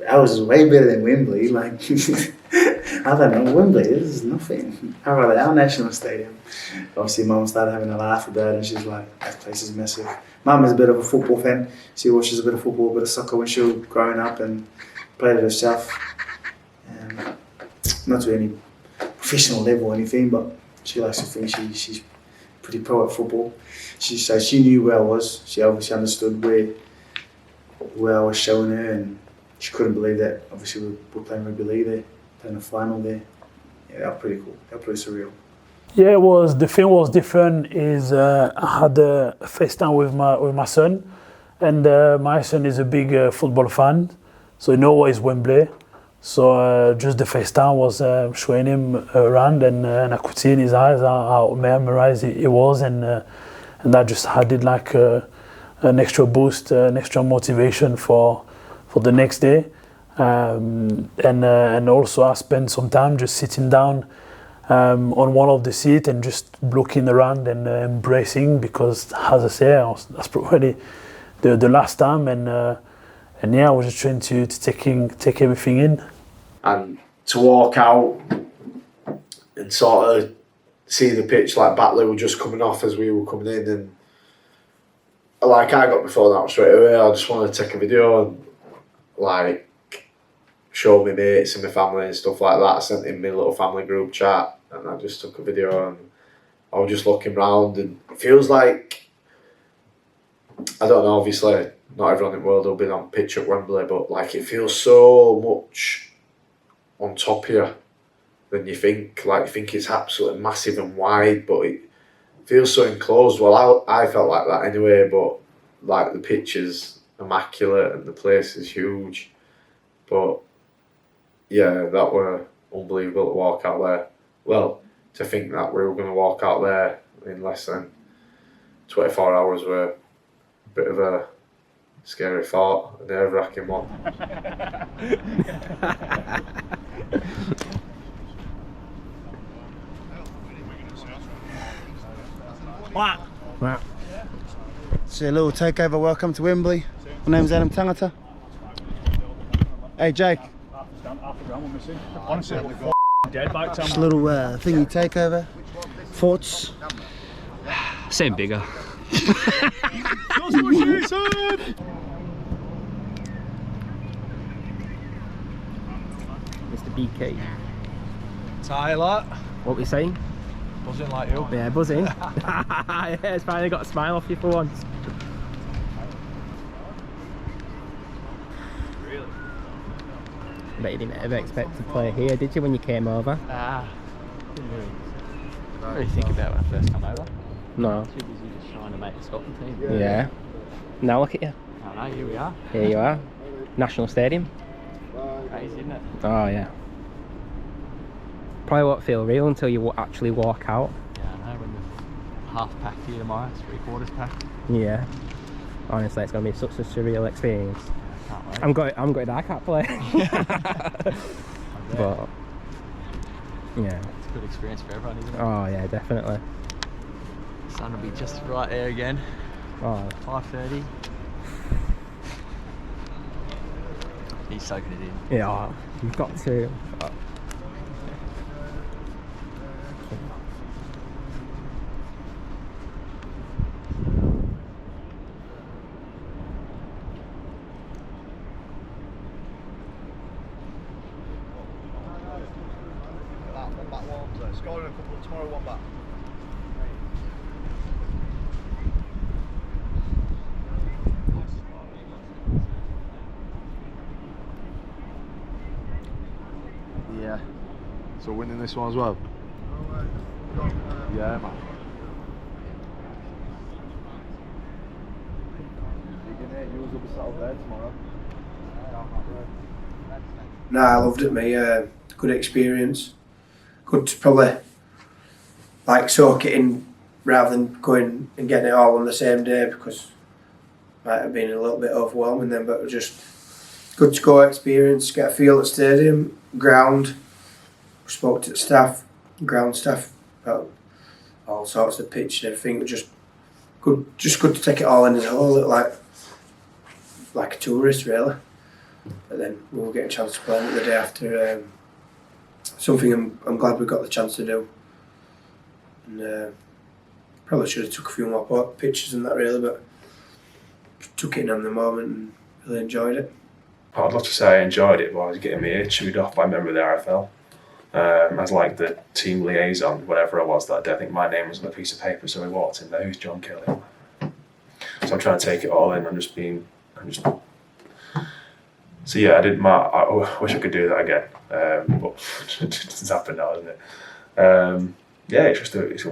ours is way better than Wembley. Like, I don't know, Wembley, this is nothing. How about our national stadium? Obviously, Mum started having a laugh about it, and she's like, that place is massive. Mum is a bit of a football fan. She watches a bit of football, a bit of soccer when she was growing up and played it herself. Not to any professional level or anything, but she likes to think she's pretty pro at football. So she knew where I was. She obviously understood where I was showing her, and she couldn't believe that obviously we're playing rugby league there. playing a final there. Yeah, that was pretty cool. That was pretty surreal. Yeah, it was. The thing was different is I had a FaceTime with my son, and my son is a big football fan, so he knows what is Wembley. So just the FaceTime was showing him around, and I could see in his eyes how memorized it was, and that just added like an extra boost, an extra motivation for the next day. And also I spent some time just sitting down on one of the seats and just looking around and embracing, because as I say, that's probably the last time, and yeah, I was just trying to take everything in. And to walk out and sort of see the pitch like Batley were just coming off as we were coming in, and like I got before that straight away, I just wanted to take a video and like show my mates and my family and stuff like that. I sent in my little family group chat and I just took a video, and I was just looking round, and it feels like, I don't know, obviously not everyone in the world will be on pitch at Wembley, but like it feels so much on top of you than you think. Like you think it's absolutely massive and wide, but it feels so enclosed. Well, I felt like that anyway, but like the pitch is immaculate and the place is huge. But yeah, that were unbelievable to walk out there. Well, to think that we were going to walk out there in less than 24 hours were a bit of a scary thought, a nerve-wracking one. So a little takeover, welcome to Wembley. My name's Adam Tangata. Hey Jake. Honestly, dead back Just a little thingy takeover. Thoughts? Same bigger. That's what she said! Mr. BK. Tyler. What were you saying? Buzzing like you. Yeah, buzzing. Yeah, it's finally got a smile off you for once. Really? Bet you didn't ever expect to play here, did you, when you came over? Didn't really think about it when I first come over. No. Too busy just trying to make the Scotland team. Yeah. Now look at you. I know, here we are. Here you are. National Stadium. Crazy, isn't it? Oh yeah. Probably won't feel real until you actually walk out. Yeah, I know, when the half packed here tomorrow, it's 3/4 packed. Yeah. Honestly, it's going to be such a surreal experience. Can't wait. I'm going I can't play. But yeah. It's a good experience for everyone, isn't it? Oh yeah, definitely. Sun will be just right there again. Oh. 5:30. He's soaking it in. Yeah, you've got to. Scoring a couple tomorrow, one back. Yeah. So winning this one as well? Yeah, man. Yours will be settled there tomorrow. Nah, I loved it, mate. Good experience. Good to probably like soak it in rather than going and getting it all on the same day, because it might have been a little bit overwhelming then, but it was just good to go experience, get a feel at stadium, ground. Spoke to the staff, ground staff, about all sorts of pitch and everything. It was just good to take it all in as a whole, like a tourist really. But then we will get a chance to play it the day after. Something I'm glad we got the chance to do. And probably should have took a few more pictures and that really, but took it in on the moment and really enjoyed it. I'd love to say I enjoyed it, but I was getting my ear chewed off by a member of the RFL. As like the team liaison, whatever I was that day, I think my name was on a piece of paper, so we walked in there, who's John Kelly? So I'm trying to take it all in, I'm just So yeah, I wish I could do that again, but it doesn't happen now, doesn't it? Yeah, it's just it's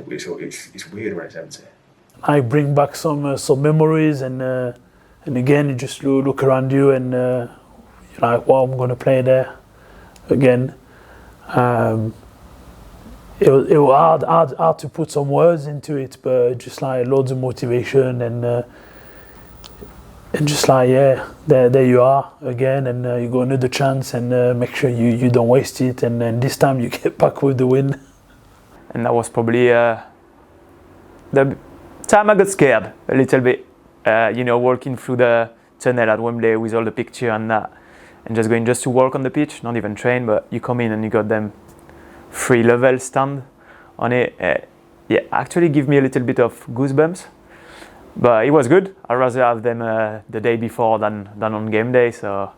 weird when it's empty. I bring back some memories, and again you just look around you and you're like, well, I'm going to play there again. It was hard to put some words into it, but just like loads of motivation and just like, yeah, there you are again, and you got another chance, and make sure you don't waste it, and then this time you get back with the win. And that was probably the time I got scared a little bit, walking through the tunnel at Wembley with all the picture and that, and just going to work on the pitch, not even train, but you come in and you got them 3 level stand on it. Actually give me a little bit of goosebumps, but it was good. I'd rather have them the day before than on game day, so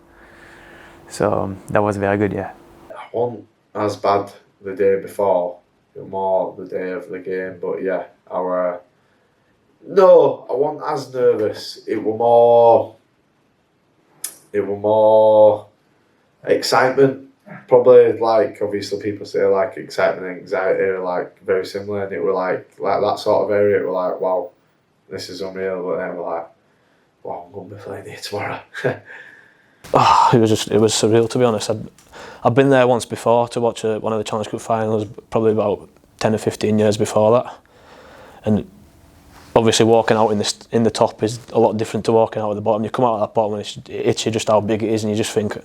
that was very good, yeah. I wasn't as bad the day before, more the day of the game, but yeah, I wasn't as nervous. It were more excitement. Probably, like, obviously people say like excitement and anxiety are like very similar, and it were like that sort of area. It were like, wow, this is unreal, but then we're like, wow, I'm going to be playing here tomorrow. It was surreal, to be honest. I'd been there once before to watch one of the Challenge Cup finals, probably about 10 or 15 years before that, and obviously walking out in the top is a lot different to walking out at the bottom. You come out at that bottom and it hits you just how big it is, and you just think,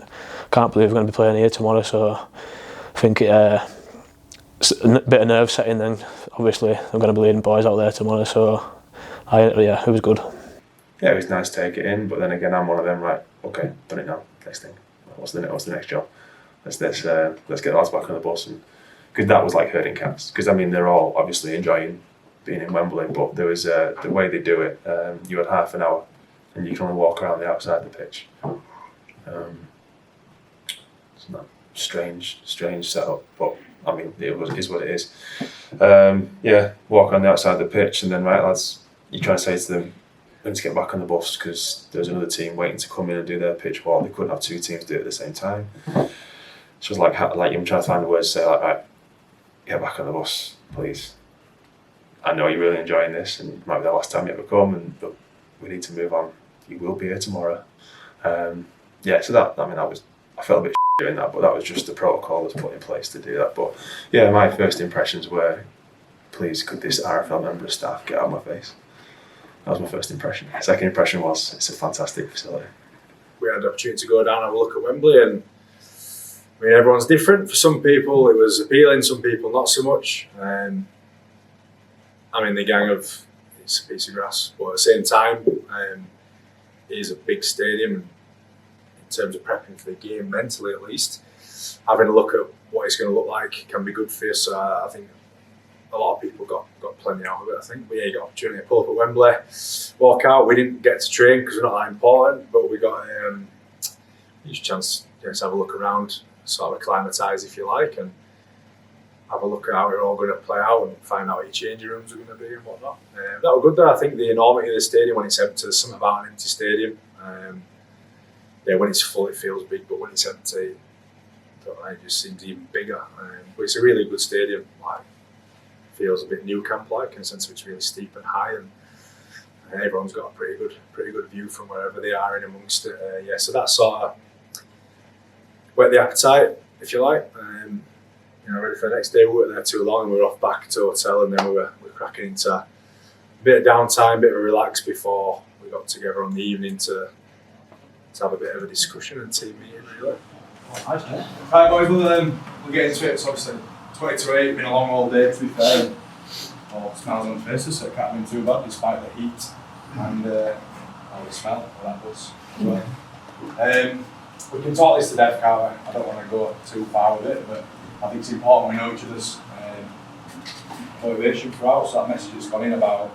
can't believe we're going to be playing here tomorrow. So I think it's a bit of nerve setting. Then obviously I'm going to be leading boys out there tomorrow, so it was good. Yeah, it was nice to take it in, but then again, I'm one of them, like, okay, done it now, next thing. What's the next job? Let's get the lads back on the bus, and because that was like herding cats. Because I mean, they're all obviously enjoying being in Wembley, but there was the way they do it. You had half an hour, and you can only walk around the outside of the pitch. It's not strange setup, but I mean, is what it is. Walk on the outside of the pitch, and then right, lads, you try and say to them, to get back on the bus because there's another team waiting to come in and do their pitch walk. They couldn't have 2 teams do it at the same time. So it's like I'm trying to find the words to say, like, right, get back on the bus, please. I know you're really enjoying this, and it might be the last time you ever come, but we need to move on. You will be here tomorrow. So I felt a bit doing that, but that was just the protocol that was put in place to do that. But yeah, my first impressions were, please, could this RFL member of staff get out of my face? That was my first impression. Second impression was, it's a fantastic facility. We had the opportunity to go down and have a look at Wembley, and I mean, everyone's different. For some people, it was appealing, some people not so much. I mean, the gang it's a piece of grass, but at the same time, it is a big stadium. In terms of prepping for the game, mentally at least, having a look at what it's going to look like can be good for you. So I think a lot of people got plenty out of it, I think. But yeah, you got an opportunity to pull up at Wembley, walk out. We didn't get to train because we're not that important, but we got a chance to have a look around, sort of acclimatise, if you like, and have a look at how we're all going to play out and find out what your changing rooms are going to be and whatnot. That was good though. I think the enormity of the stadium, when it's empty, there's something about an empty stadium. When it's full, it feels big, but when it's empty, it just seems even bigger. But it's a really good stadium. Feels a bit Nou Camp-like in the sense of it's really steep and high, and everyone's got a pretty good view from wherever they are in amongst it. So that sort of whet the appetite, if you like. Ready for the next day. We weren't there too long, and we were off back to the hotel, and then we were cracking into a bit of downtime, a bit of a relax before we got together on the evening to have a bit of a discussion and team meeting, really. Right, boys, we'll get into it. So obviously 20 to 8, been a long old day, to be fair, and all smiles on faces, so it can't have been too bad despite the heat and all the smell of that bus as well. We can talk this to death, can't we? I don't want to go too far with it, but I think it's important we know each other's motivation throughout, so that message has gone in about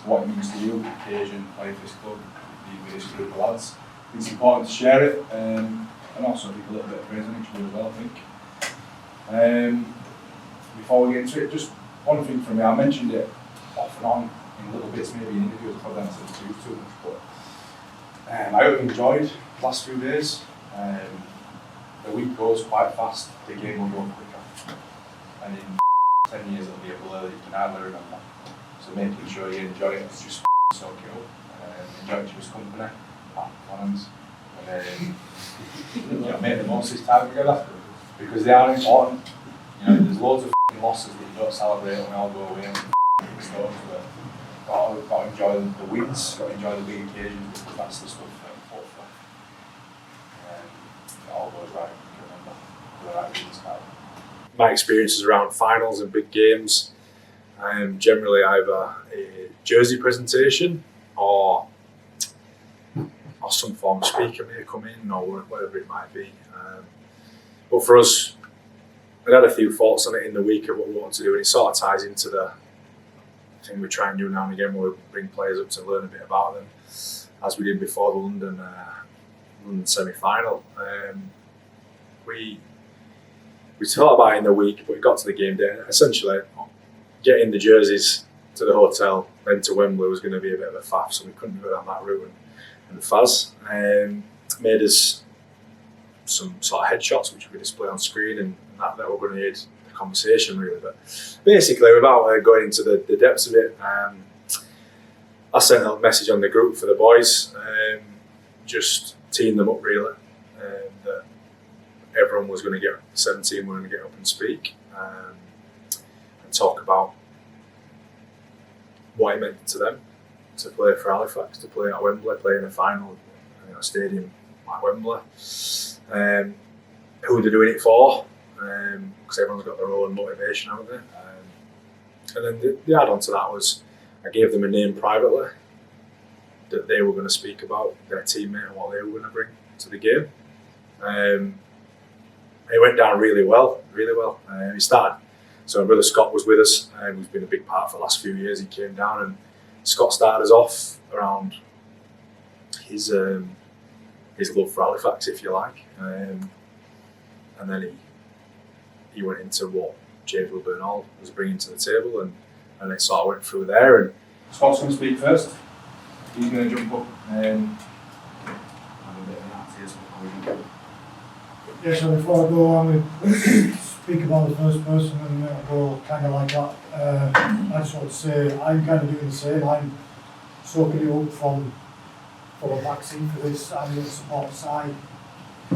what it means to you, occasion, play for this club, be with this group of lads. It's important to share it and also give a little bit of praise on each other as well, I think. Before we get into it, just one thing from me, I mentioned it off and on in little bits, maybe in interviews, I probably haven't said too much, but I hope you enjoyed the last few days. The week goes quite fast, the game will go quicker. And in 10 years it'll be a blur that you can hardly remember. So making sure you enjoy it, just soak it up. Enjoy each other's company, have plans. And make the most of this time together. Because they are important. You know, there's loads of losses that you don't celebrate when we all go away and stones, but got to enjoy the wins, got to enjoy the big occasions, because that's the stuff that hopefully it all goes right. Remember, the right reasons. My experiences around finals and big games, generally either a jersey presentation or some form of speaker may come in, or whatever it might be. But for us, I had a few thoughts on it in the week of what we want to do, and it sort of ties into the thing we try and do now and again, where we bring players up to learn a bit about them, as we did before the London semi-final. We thought about it in the week, but it got to the game day. Essentially, getting the jerseys to the hotel, then to Wembley, was going to be a bit of a faff, so we couldn't go down that route. And Faz made us some sort of headshots which we display on screen, and that we're going to aid the conversation really. But basically, without going into the depths of it, I sent a message on the group for the boys, just teeing them up really, that everyone was going to get, 17 were going to get up and speak, and talk about what it meant to them to play for Halifax, to play at Wembley, play in a final in a stadium like Wembley. Who they're doing it for, because everyone's got their own motivation, haven't they? And then the add-on to that was I gave them a name privately that they were going to speak about their teammate and what they were going to bring to the game. It went down really well. It started. So my brother Scott was with us, who's been a big part for the last few years. He came down, and Scott started us off around his love for Halifax, if you like, and then he went into what James Burnall was bringing to the table, and it sort of went through there. And Scott's going to speak first. He's going to jump up and have a bit of an answer. Yeah, so before I go, I'm going to speak about the first person and go kind of like that. I just want to say I'm kind of doing the same. I'm soaking it up from a vaccine for this. I'm going to support the side,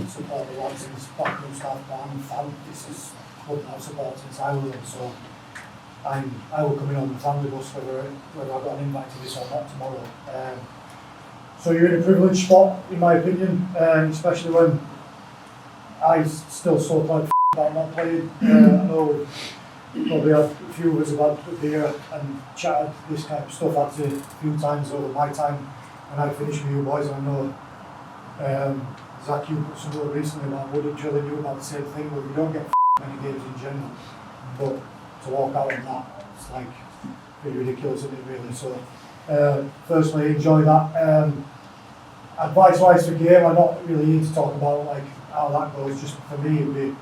support the lads in the Platinum Star fan. This is what I've supported since I was in. So I will come in on the family bus whether I've got an invite to this or not tomorrow. So you're in a privileged spot, in my opinion, especially when I still so like about not playing. I know probably had a few of us about a beer and chatted this kind of stuff actually a few times over my time when I finished with you boys, and I know Zach, you put some word recently about Woodage, and you about the same thing, but we don't get many games in general, but to walk out on that, it's like pretty ridiculous, isn't it really? So firstly, enjoy that. Advice-wise for game, I'm not really here to talk about like how that goes. Just for me, it'd be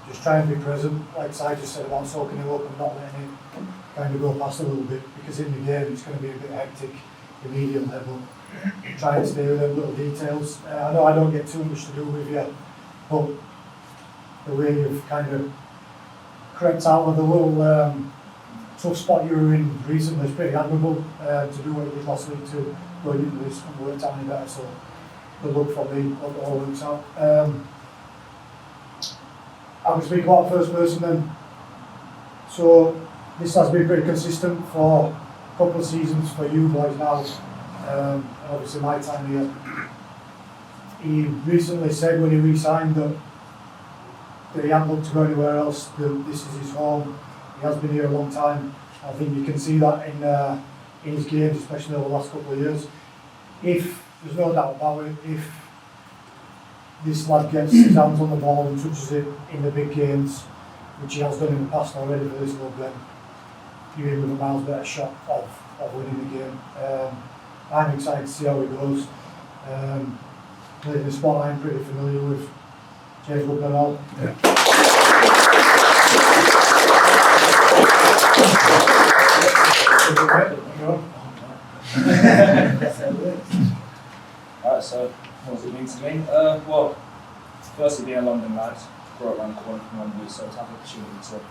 just try and be present, like Si just said about soaking it up and not letting it kind of go past a little bit, because in the game it's going to be a bit hectic immediately, but try and stay with them little details. I know I don't get too much to do with you, but the way you've kind of crept out of the little tough spot you were in recently is pretty admirable. To do what you did last week to go into this and work out any better, so good luck from me, hope it all works out. I will speak about first person then. So this has been pretty consistent for a couple of seasons for you boys now, and obviously my time here. He recently said when he re-signed that he hadn't looked to go anywhere else, that this is his home. He has been here a long time. I think you can see that in his games, especially over the last couple of years. If there's no doubt about it, if this lad gets his hands on the ball and touches it in the big games, which he has done in the past already for this club, then you're in with a miles better shot of winning the game. I'm excited to see how it goes. Playing the spot I'm pretty familiar with, James Burnall. so what does it mean to me? Well, firstly being a London lad, grew up around the corner from Wembley, so to have the opportunity to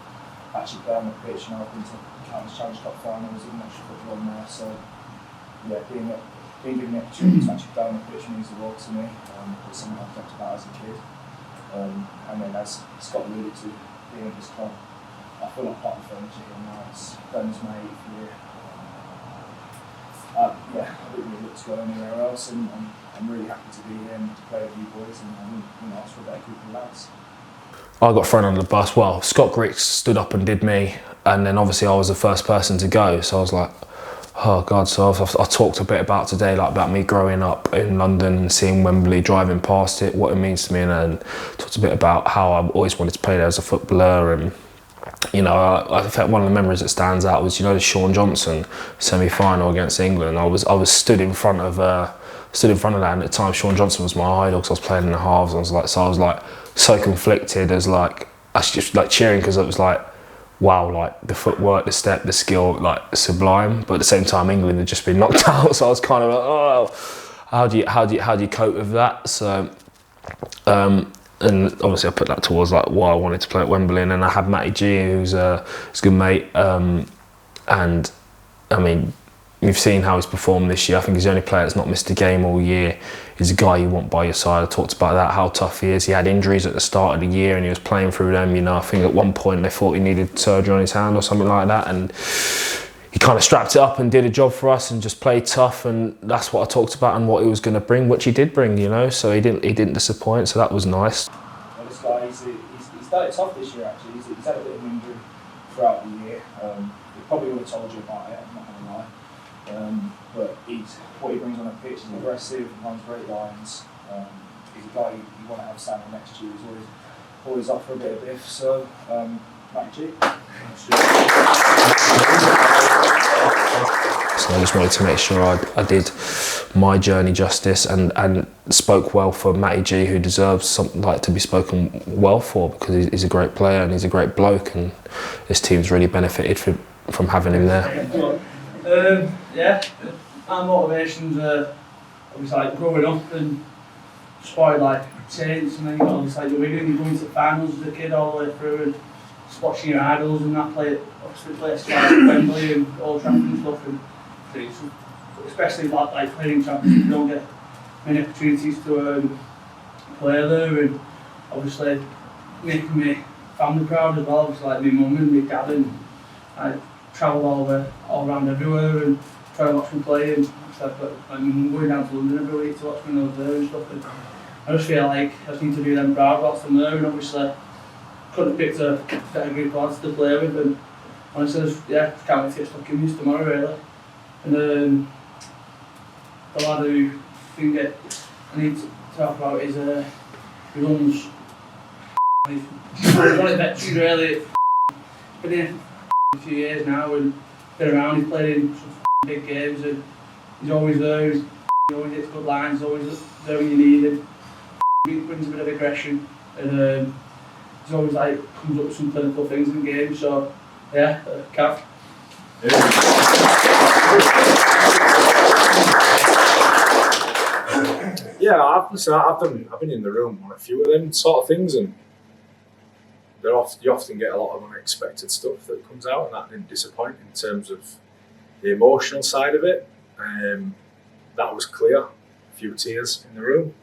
actually play on the pitch, and I've been to countless Challenge Cup finals, even extra football on there, so yeah, being given the opportunity to actually play on the pitch means the world to me. It's something I've talked about as a kid. And then as Scott alluded to, being at this club, I feel like part of the furniture here now. It's done as my 8th year. Yeah, I didn't really look to go anywhere else, and I'm really happy to be here and to play with you boys, and I wouldn't ask for a better group of lads. I got thrown under the bus. Well, Scott Griggs stood up and did me, and then obviously I was the first person to go, so I was like, oh God. So I talked a bit about today, like about me growing up in London, seeing Wembley, driving past it, what it means to me, and then talked a bit about how I always wanted to play there as a footballer. And you know, I think one of the memories that stands out was, you know, the Sean Johnson semi-final against England. I was stood in front of that, and at the time Sean Johnson was my idol because I was playing in the halves. I was like so conflicted as like I was just like cheering because it was like, wow, like the footwork, the step, the skill, like sublime. But at the same time, England had just been knocked out, so I was kind of like, oh, how do you cope with that? So, and obviously I put that towards like why I wanted to play at Wembley. And then I had Matty G, who's a good mate, and I mean, you've seen how he's performed this year. I think he's the only player that's not missed a game all year. He's a guy you want by your side. I talked about that, how tough he is. He had injuries at the start of the year and he was playing through them. You know, I think at one point they thought he needed surgery on his hand or something like that, and he kind of strapped it up and did a job for us and just played tough, and that's what I talked about and what he was going to bring, which he did bring, you know. So he didn't disappoint, so that was nice. Well, this guy, he's started tough this year actually. He's had a bit of an injury throughout the year. He probably would have told you about it, I'm not going to lie. But what he brings on the pitch is aggressive, runs great lines. He's a guy you want to have standing next to you. He's always up for a bit of biff. So, Matty G. So I just wanted to make sure I did my journey justice and spoke well for Matty G, who deserves something like to be spoken well for, because he's a great player and he's a great bloke, and this team's really benefited from having him there. Yeah, our motivations are obviously like growing up and spoiled like Saints, and then you got obviously like Wigan, you're going to finals as a kid all the way through and just watching your idols and that play places like Wembley and Old Trafford and stuff, and especially like playing Champions, you don't get many opportunities to play there, and obviously making me family proud as well, obviously like my mum and my dad, and I travelled all around everywhere and try to watch them play, and stuff. But I'm going down to London every week to watch them over there and stuff, and I just feel like I just need to do them proud whilst I'm there, and obviously couldn't have picked a better group of lads to play with, and honestly just can't wait to get stuck in this tomorrow really. And the lad who I need to talk about is he runs he's one of the veterans really, been here a few years now and been around, he's played in some big games and he's always there, he always hits good lines, always there when you need him. He brings a bit of aggression and he's always like comes up with some clinical things in games, so yeah, Cav. Yeah, I've been in the room on a few of them sort of things, and you often get a lot of unexpected stuff that comes out, and that didn't disappoint in terms of the emotional side of it. That was clear, a few tears in the room.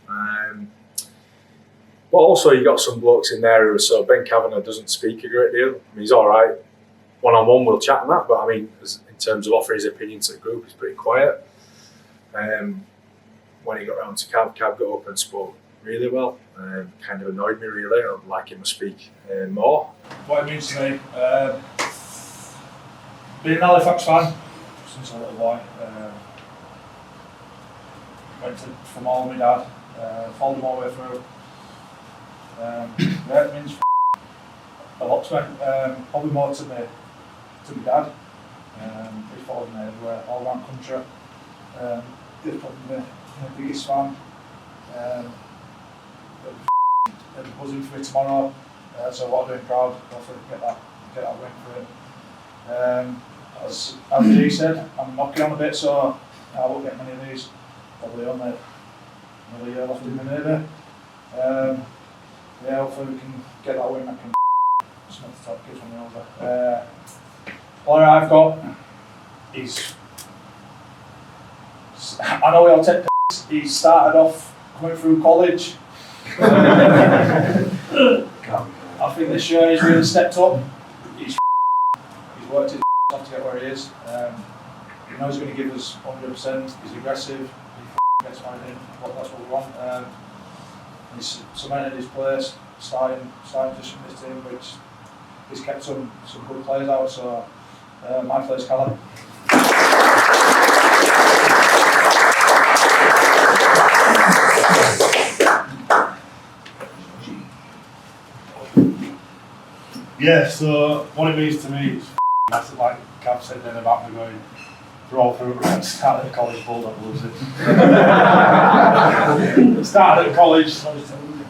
But also you got some blokes in there who are so, Ben Kavanagh doesn't speak a great deal. I mean, he's all right. One-on-one we'll chat on that, but I mean, in terms of offering his opinion to the group, he's pretty quiet. When he got round to Cav got up and spoke really well. Kind of annoyed me really. I'd like him to speak more. What it means to me, being an Halifax fan since a little boy, went from all my dad, followed him all the way through. Yeah, it means a lot to me, probably more to my dad. He followed me everywhere, all around the country. He's probably my biggest fan. They'll be buzzing for me tomorrow, so what I'm doing proud, hopefully get that win for him. As G said, I'm knocking on a bit, so I won't get many of these, probably only another year left in the maybe. Yeah, hopefully we can get that win. I can smack the top kids on the over. Player I've got, I know he'll take piss. He started off coming through college. I think this year he's really stepped up. He's worked his off to get where he is. He knows he's going to give us 100%. He's aggressive. He gets right in. That's what we want. He's cemented his place, starting position in this team, which he's kept some good players out. So my place, Callum. Yeah, so what it means to me is massive, like Cav said then about me going started at college, Bulldog loves it. Started at college,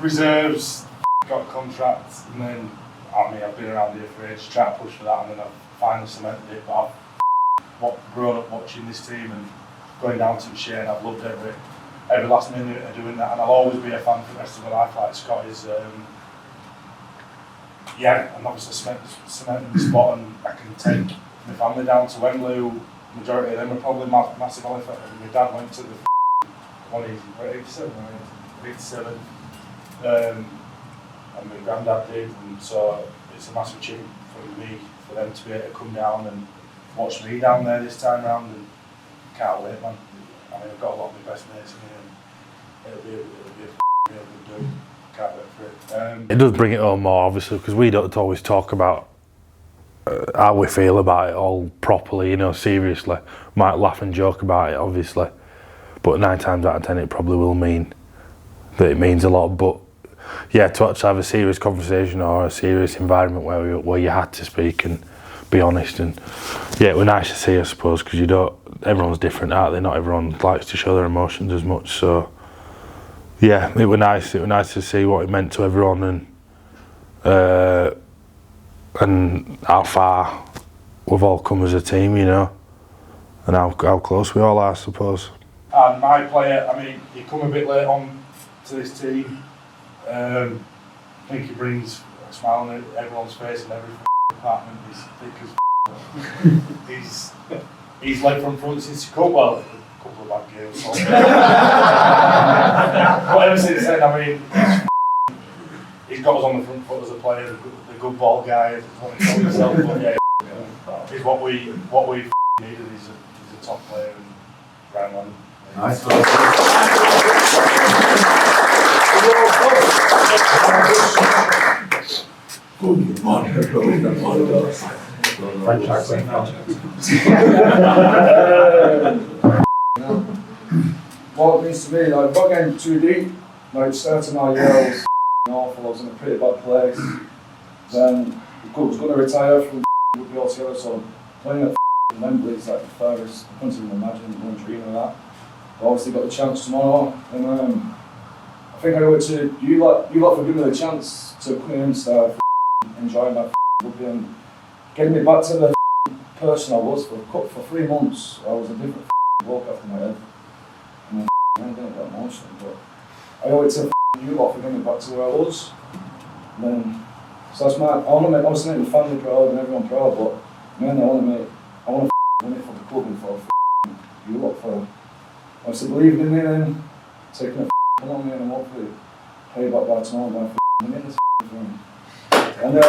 reserves, got a contract, and then I've been around here for ages, trying to push for that, and then I've finally cemented it. But I've grown up watching this team and going down to Shay, and I've loved every last minute of doing that, and I'll always be a fan for the rest of my life. Like Scott is, and obviously cementing the spot, and I can take my family down to Wembley, who majority of them are probably massive Halifax. My dad went to the 87, and my granddad did, and so it's a massive achievement for me, for them to be able to come down and watch me down there this time round, and can't wait, man. I mean, I've got a lot of my best mates in here, and it'll be a real good do. Can't wait for it. It does bring it home more, obviously, because we don't always talk about how we feel about it all properly, you know, seriously. Might laugh and joke about it, obviously, but 9 times out of 10 it probably will mean that it means a lot. But yeah, to actually have a serious conversation or a serious environment where you had to speak and be honest, and yeah, it was nice to see, I suppose, because everyone's different, aren't they? Not everyone likes to show their emotions as much, so yeah, it was nice. It was nice to see what it meant to everyone, and how far we've all come as a team, you know, and how close we all are, I suppose. And my player, I mean, he come a bit late on to this team. I think he brings a smile on everyone's face in every department. He's thick as he's led from front since he come. Well, a couple of bad games. But ever since then, I mean, he's got us on the front foot as a player. The good ball guy, is what he calls himself. But yeah, he's what we needed. He's a top player and round one. Nice. What it means to me, like, not getting too deep, like starting our year I was awful, I was in a pretty bad place. Then the club was going to retire from rugby altogether, so playing at Wembley is like the furthest, I couldn't even imagine, I couldn't dream of that. But obviously got the chance tomorrow, and I think I owe it to you lot for giving me the chance to come in and start enjoying my rugby and getting me back to the person I was for 3 months. I was a different bloke after my head. And I didn't get emotional, but I owe it to you lot for getting me back to where I was. And then, so that's I want to obviously make the family proud and everyone proud, but mainly I want to win it for the club and for you lot for obviously believing in me and taking it along me and hopefully pay back by tomorrow by winning this thing. And the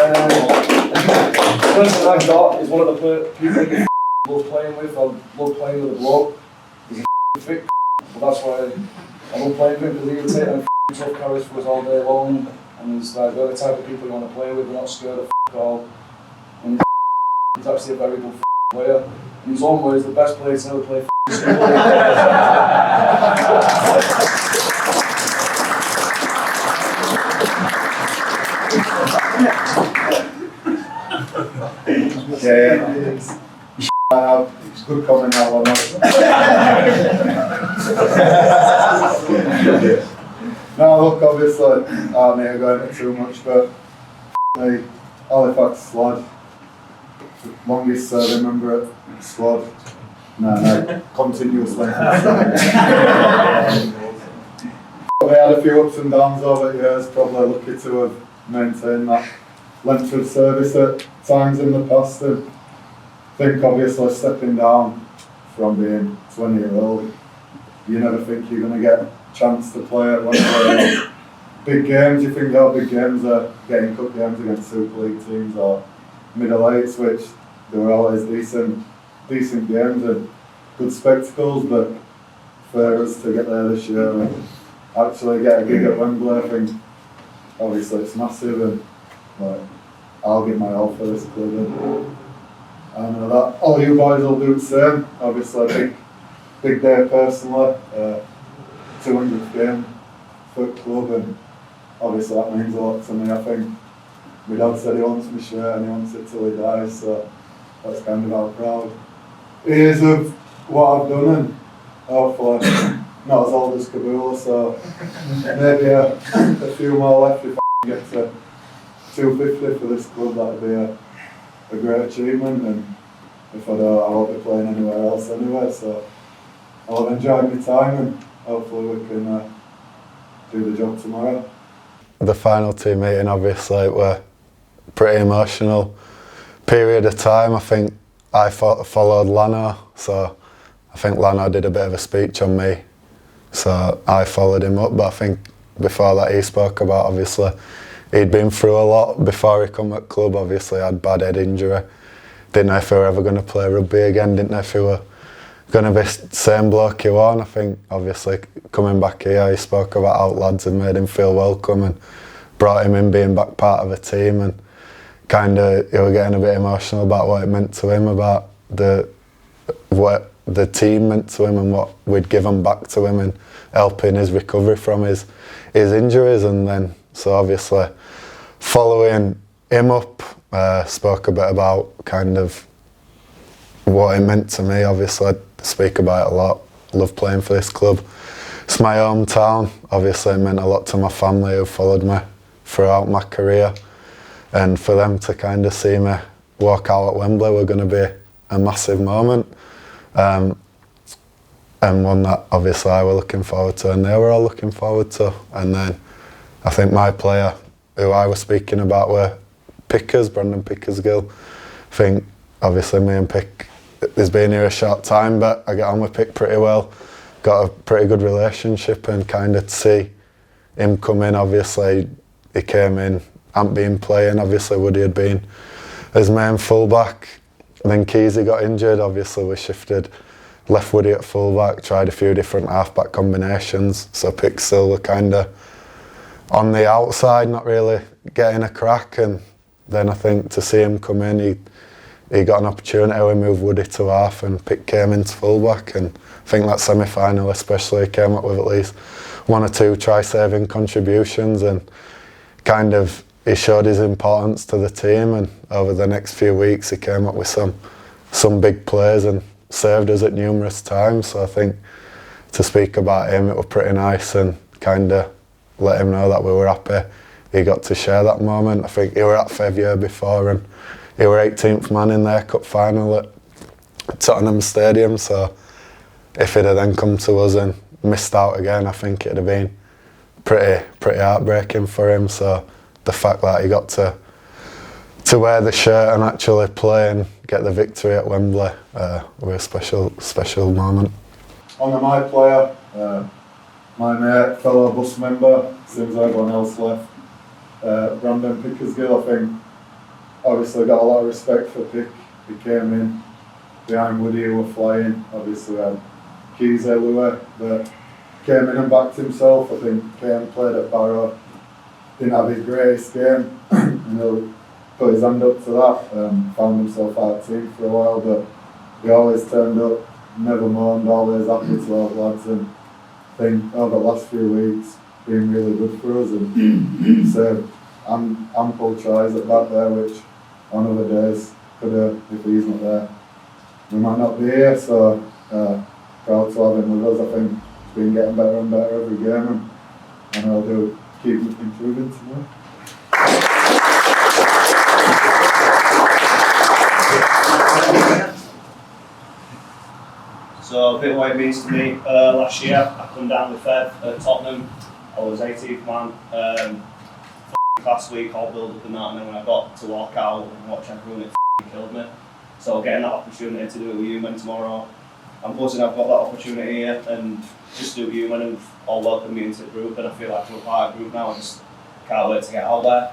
person I've got is one of the people I love playing with. I love playing with a bloke. He's a thick, but that's why I love playing with him, because he'll take tough carries for us all day long. And he's like, they're the type of people you want to play with, they're not scared of all. And he's actually a very good player. In his own way, he's the best player to ever play It's a good comment now, or not. No, look, obviously, mate, I'm going into too much, but me, Halifax lad, longest serving member at the squad. No, continuously. had a few ups and downs over the years, probably lucky to have maintained that length of service at times in the past. And I think obviously stepping down from being 20-year-old, you never think you're going to get a chance to play at Wembley. Big games, you think how big games are getting cup games against Super League teams or middle eights, which they were always decent games and good spectacles, but for us to get there this year and actually get a gig at Wembley, I think obviously it's massive, and like, I'll give my all for this club, and I know that all you boys will do the same. Obviously a big day personally, 200th game for the club, and obviously that means a lot to me. I think my dad said he wants my shirt and he wants it till he dies, so that's kind of how proud he is of what I've done, and hopefully not as old as Kabula, so maybe a few more left if I get to 250 for this club. That'd be a great achievement, and if I don't, I won't be playing anywhere else anyway, so I'll have enjoyed my time, and hopefully we can do the job tomorrow. The final team meeting obviously were pretty emotional period of time. I think I followed Lano, so I think Lano did a bit of a speech on me, so I followed him up. But I think before that he spoke about, obviously he'd been through a lot before he come at club. Obviously had bad head injury, didn't know if he were ever going to play rugby again, didn't know if he were going to be the same bloke he was. I think obviously coming back here he spoke about how lads had made him feel welcome and brought him in being back part of a team, and kind of he was getting a bit emotional about what it meant to him, about what the team meant to him and what we'd given back to him and helping his recovery from his injuries. And then so obviously following him up, spoke a bit about kind of what it meant to me. Obviously I speak about it a lot, love playing for this club. It's my hometown, obviously it meant a lot to my family who followed me throughout my career, and for them to kind of see me walk out at Wembley were going to be a massive moment, and one that obviously I were looking forward to and they were all looking forward to. And then I think my player who I was speaking about were Pickers, Brandon Pickersgill. I think obviously me and Pick, he's been here a short time, but I get on with Pick pretty well, got a pretty good relationship, and kind of to see him come in, obviously he came in, hadn't been playing, obviously Woody had been his main fullback, then Keezy got injured, obviously we shifted, left Woody at fullback, tried a few different halfback combinations, so Pick still were kind of on the outside, not really getting a crack, and then I think to see him come in, he got an opportunity, we moved Woody to half and Pick came into fullback, and I think that semi-final especially came up with at least one or two try-saving contributions, and kind of he showed his importance to the team, and over the next few weeks he came up with some big plays and saved us at numerous times. So I think to speak about him, it was pretty nice, and kind of let him know that we were happy he got to share that moment. I think he were at Fev year before, and he were 18th man in their cup final at Tottenham Stadium, so if he'd have then come to us and missed out again, I think it'd have been pretty heartbreaking for him. So the fact that he got to wear the shirt and actually play and get the victory at Wembley was a special moment. On to my player, my mate, fellow bus member, since everyone else left, Brandon Pickersgill. I think obviously got a lot of respect for Pick. He came in behind Woody, who were flying. Obviously we had Keezy Lua that came in and backed himself. I think Kane played at Barrow, didn't have his greatest game, and he'll put his hand up to that. Found himself out of team for a while, but he always turned up, never moaned, always happy to help lads, and I think over the last few weeks been really good for us, and so ample tries at back there, which on other days could have, if he's not there, we might not be here. So proud to have him with us. I think he's been getting better and better every game, and I'll do keep improving tomorrow. So a bit of what it means to me. Last year I come down with Fev at Tottenham. I was 18th man. Last week all build up and that, and then when I got to walk out and watch everyone, it killed me. So getting that opportunity to do it with you man tomorrow, I'm buzzing I've got that opportunity here, and just do it with you man, and all welcome me into the group, and I feel like we're part of the group now. I just can't wait to get out there.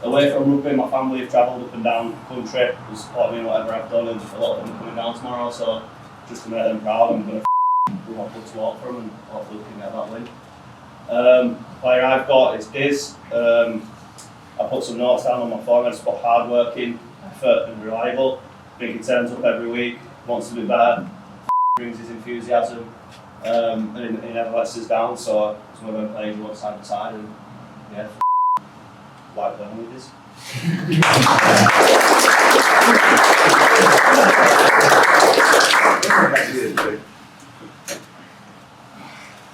Away from rugby, my family have travelled up and down the country to support me in whatever I've done, and a lot of them are coming down tomorrow, so just to make them proud, I'm going to do my blood to walk for them, and hopefully we can get that win. Player I've got is Diz. I put some notes down on my phone. I just put hard working, effort and reliable. I think he turns up every week, wants to be better, brings his enthusiasm, and he never lets us down. So it's one of them players you want side by side, and yeah, like playing with this.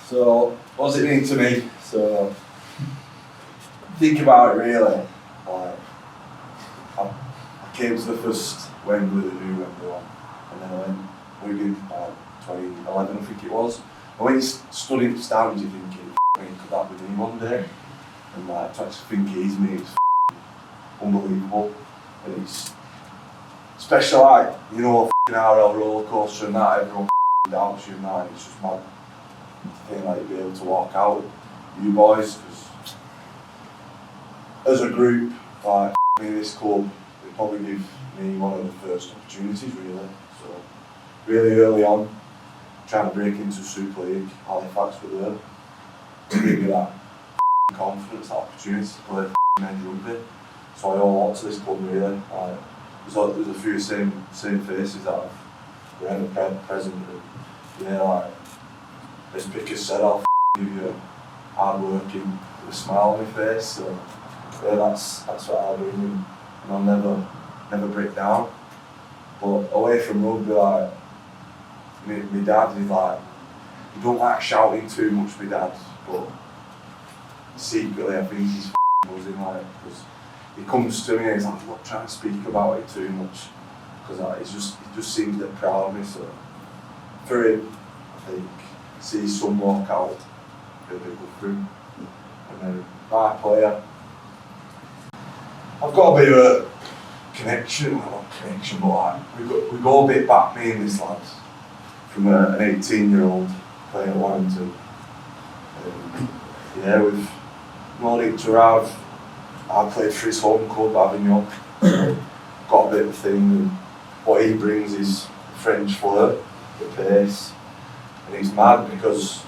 So, what does it mean to me? So, think about it really. Like, I came to the first Wembley, the new Wembley one, and then I went Wigan, 2011 I think it was. And when you stood in the stands, you're thinking, could that be me one day? And like, to actually think it is me, it's unbelievable. And it's special, like, you know, RL roller coaster and that, everyone doubts you and that, it's just mad. Feeling like you'd be able to walk out with you boys, because as a group, like me, this club, they probably give me one of the first opportunities really. So really early on, trying to break into Super League, Halifax were there to give me that confidence, that opportunity to play men's rugby. So I owe a lot to this club really. There's a few same faces that were ever present, and yeah, like, as Pickers said, I'll give you hard working with a smile on my face. So yeah, that's what I'll do, and I'll never break down. But away from rugby, like my dad is like, he don't like shouting too much, my dad, but secretly I think he's buzzing, like, because he comes to me and he's like, I'm not trying to speak about it too much, because like, he just seems that proud of me. So for him, I think, see his son walk out, he'll be good for him. And then my player, I've got a bit of a connection, well not connection, but like, we go a bit back, me and this lad, from an 18-year-old playing at Warrington. Yeah, we've known each other. I played for his home club, Avignon, so got a bit of a thing, and what he brings is French flair, the pace. And it's mad because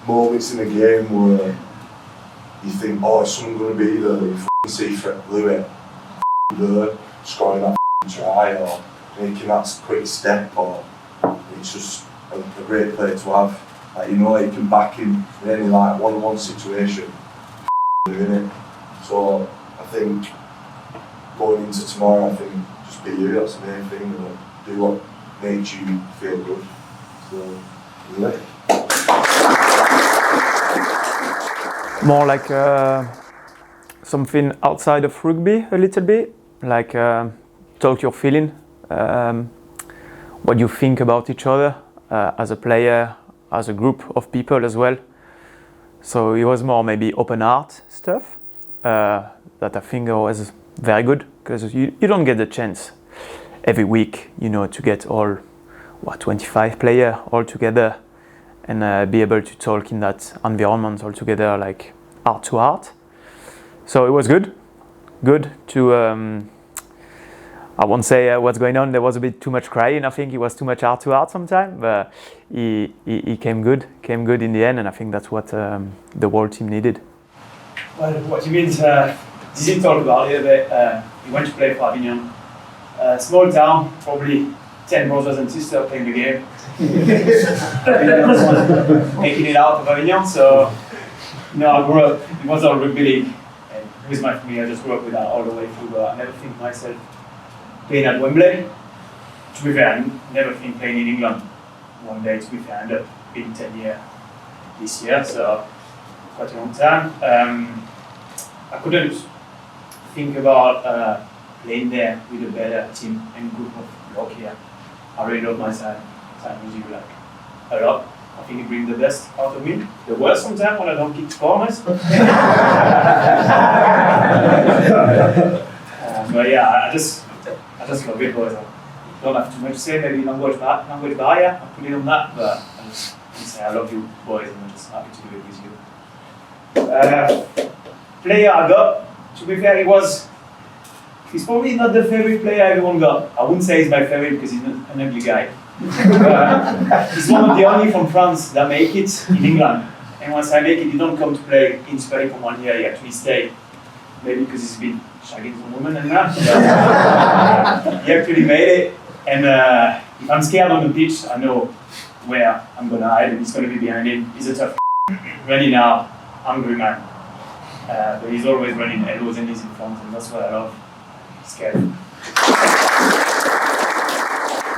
moments in the game where you think, oh, is someone going to be there? You see Fred Blewett there, scoring that try or making that quick step, or it's just a great play to have. Like, you know, you can back him in any like one-on-one situation, doing it. So I think going into tomorrow, I think just be you. That's the main thing. And do what makes you feel good. So. More like something outside of rugby a little bit, like talk your feeling, what you think about each other as a player, as a group of people as well. So it was more maybe open heart stuff that I think was very good, because you don't get the chance every week, you know, to get all 25 players all together and be able to talk in that environment all together, like heart to heart. So it was good to, I won't say what's going on, there was a bit too much crying, I think it was too much heart to heart sometimes, but he came good in the end, and I think that's what the whole team needed. Well, what you mean, did talk about it a bit, he went to play for Avignon, small town, probably 10 brothers and sisters playing the game. Making it out of Avignon, so I grew up, it was all rugby league, and with my family I just grew up with that all the way through, but I never think myself playing at Wembley. To be fair, I never think playing in England one day, to be fair. I ended up being 10 years this year, so quite a long time. I couldn't think about playing there with a better team and group of block here. I really love my time with you, like, a lot. I think it brings the best out of me. The worst sometimes when I don't kick corners. But yeah, I just love it, boys. I don't have too much to say. Maybe language barrier. I put it on that, but I just say I love you, boys, and I'm just happy to do it with you. Player I got. To be fair, he's probably not the favorite player everyone got. I wouldn't say he's my favorite because he's an ugly guy. He's one of the only from France that make it in England. And once I make it, you don't come to play in Spain for 1 year, you actually stay. Maybe because he's been shagging some women and that. He actually made it. And if I'm scared on the pitch, I know where I'm going to hide and he's going to be behind him. He's a tough running out, hungry man. But he's always running elbows and knees in front, and that's what I love. Scary.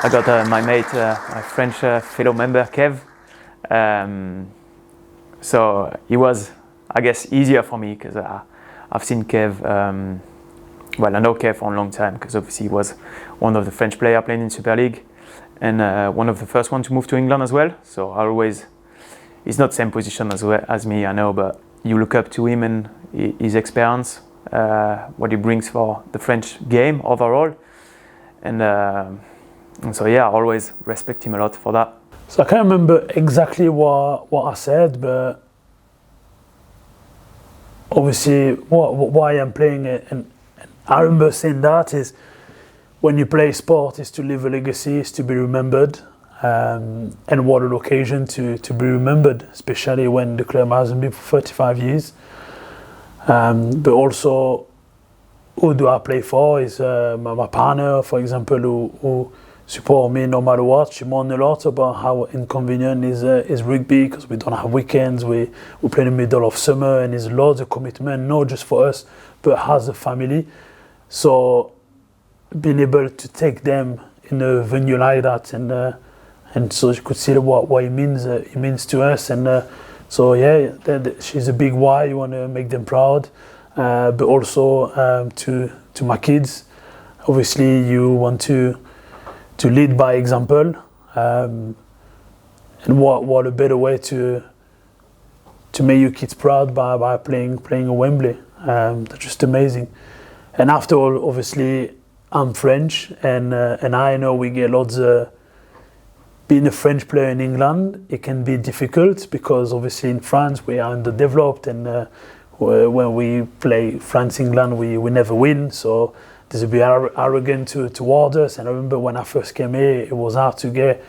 I got my mate, my French fellow member, Kev. So it was, I guess, easier for me because I've seen Kev, well, I know Kev for a long time because obviously he was one of the French players playing in Super League and one of the first ones to move to England as well. So I always, he's not the same position as me, I know, but you look up to him and his experience, what he brings for the French game overall. And so yeah, I always respect him a lot for that. So I can't remember exactly what I said, but obviously why I'm playing it, and I remember saying that is when you play sport is to leave a legacy, is to be remembered, and what an occasion to be remembered, especially when the club hasn't been for 35 years. But also, who do I play for is my partner, for example, who support me no matter what. She mourns a lot about how inconvenient is rugby because we don't have weekends. We play in the middle of summer and there's loads of commitment, not just for us, but as a family. So being able to take them in a venue like that and so you could see what it means to us. And so yeah, she's a big why. You want to make them proud, but also to my kids. Obviously, you want to lead by example, and what a better way to make your kids proud by playing at Wembley. That's just amazing. And after all, obviously, I'm French, and I know we get lots of. Being a French player in England, it can be difficult because obviously in France we are underdeveloped, and when we play France-England we never win, so there's a bit arrogant toward us. And I remember when I first came here, it was hard to get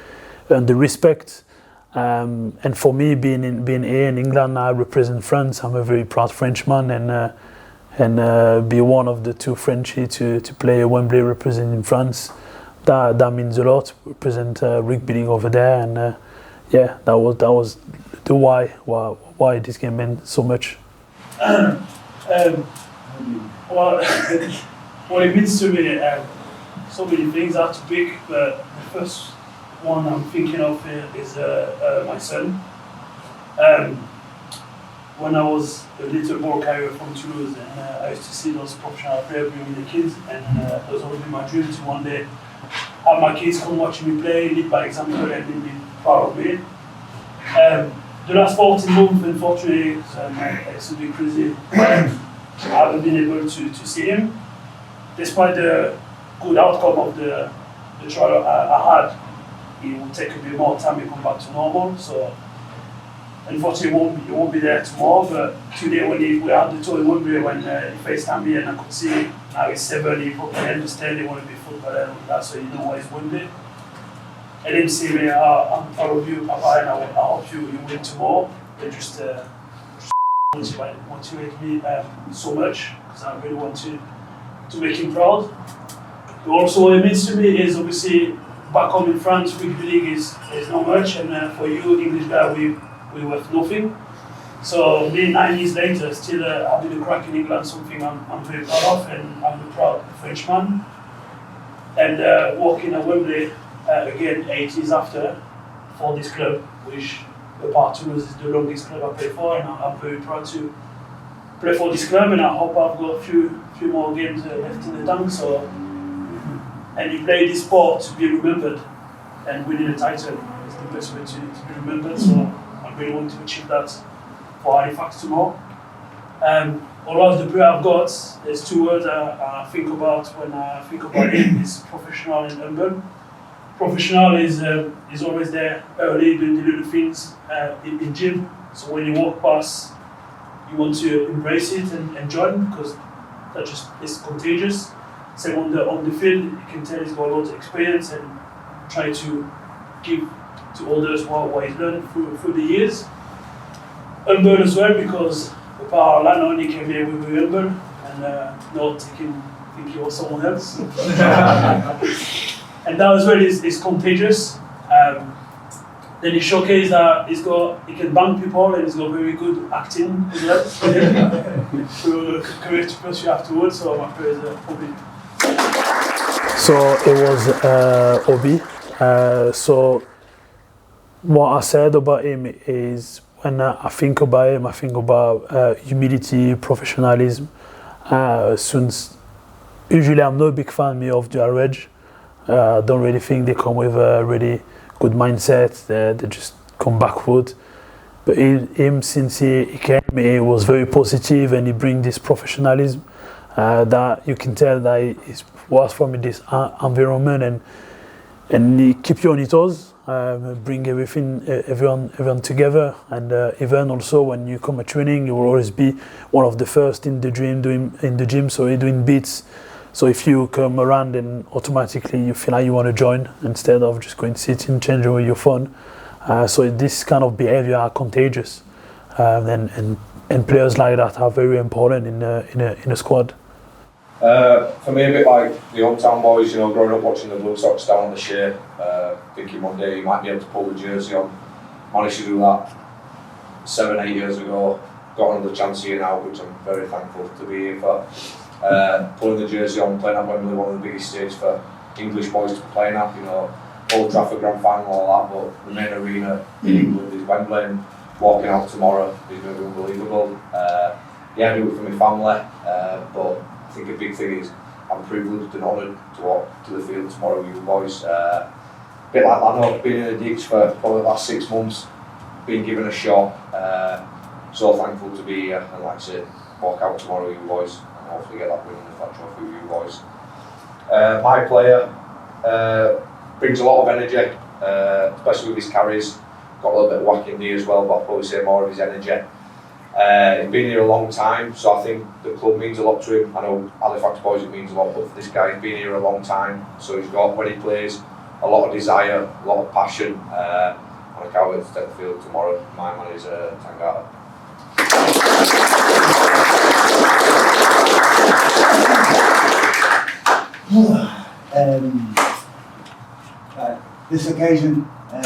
the respect. And for me, being here in England, I represent France. I'm a very proud Frenchman, and be one of the two Frenchies to play at Wembley representing France. That means a lot. Represent rugby league over there, and yeah, that was the why this game meant so much. What it means to me, so many things I have to pick, but the first one I'm thinking of is my son. When I was a little ball carrier from Toulouse, and I used to see those professional players bringing the kids, and it was always my dream to one day have my kids come watch me play, lead by example, and be proud of me. The last 14 months, unfortunately, it's a bit crazy. I haven't been able to see him. Despite the good outcome of the trial I had, it will take a bit more time to come back to normal. So, unfortunately, he won't be there tomorrow. But today, when we had the tour in Wembley, when he FaceTimed me and I could see now he's 7, he probably understand he want to be footballer and that, so you know why he's Wembley. And then say me, I'm proud of you, Papa, and I hope you win tomorrow. They just motivate me so much because I really want to make him proud. But also, what it means to me is obviously back home in France, rugby league is not much, and for you, English guy, we worth nothing. So, me 9 years later, still having a crack in England, something I'm very proud of, and I'm a proud Frenchman. And working at Wembley, again, 8 years after, for this club, which apart from Toulouse is the longest club I play for, and I'm very proud to play for this club, and I hope I've got a few more games left in the tank. So, and you play this sport to be remembered, and winning a title is the best way to be remembered. So I really want to achieve that for Halifax tomorrow. All of the player I've got, there's two words I think about when I think about him, is professional and humble. Professional is always there early, doing the little things in gym. So when you walk past, you want to embrace it and join, because that just is contagious. Same on the field, you can tell he's got a lot of experience and try to give to others what he's learned through the years. Humble as well, because the power line only came here with humble and not think he was someone else. And that as well is contagious. Then he showcased that he can bang people and he's got very good acting as well. Through a career to pursue afterwards, so my prayer is Obi. So it was Obi. So what I said about him is, when I think about him, I think about humility, professionalism. Usually I'm not a big fan of the average. I don't really think they come with a really good mindset. They just come backward. But him, since he came, he was very positive, and he brings this professionalism that you can tell that he was from this environment, and he keep you on your toes, bring everyone together, and even also when you come at training, you will always be one of the first in the gym. So you're doing beats. So if you come around, then automatically you feel like you want to join instead of just going to sit and change over your phone. So this kind of behavior are contagious, and players like that are very important in a squad. For me, a bit like the hometown boys, growing up watching the Blue Sox down on the Shay, thinking one day you might be able to pull the jersey on. Managed to do that 7-8 years ago. Got another chance here now, which I'm very thankful to be here for. Pulling the jersey on, playing at Wembley, one of the biggest stages for English boys to be playing at. Old Trafford Grand Final, all that, but the main arena in England is Wembley, and walking out tomorrow is going to be unbelievable. I do it for my family, but I think a big thing is I'm privileged and honoured to walk to the field tomorrow with you boys. A bit like that, I've been in the ditch for probably the last 6 months, been given a shot, so thankful to be here, and like I said, walk out tomorrow with you boys and hopefully get that win and the flat trophy with you boys. My player brings a lot of energy, especially with his carries. Got a little bit of whack in there as well, but I'll probably say more of his energy. He's been here a long time, so I think the club means a lot to him. I know Halifax boys, it means a lot, but for this guy, he's been here a long time, so he's got, when he plays, a lot of desire, a lot of passion, and I can't wait to step the field tomorrow. My man is Tangata. This occasion, I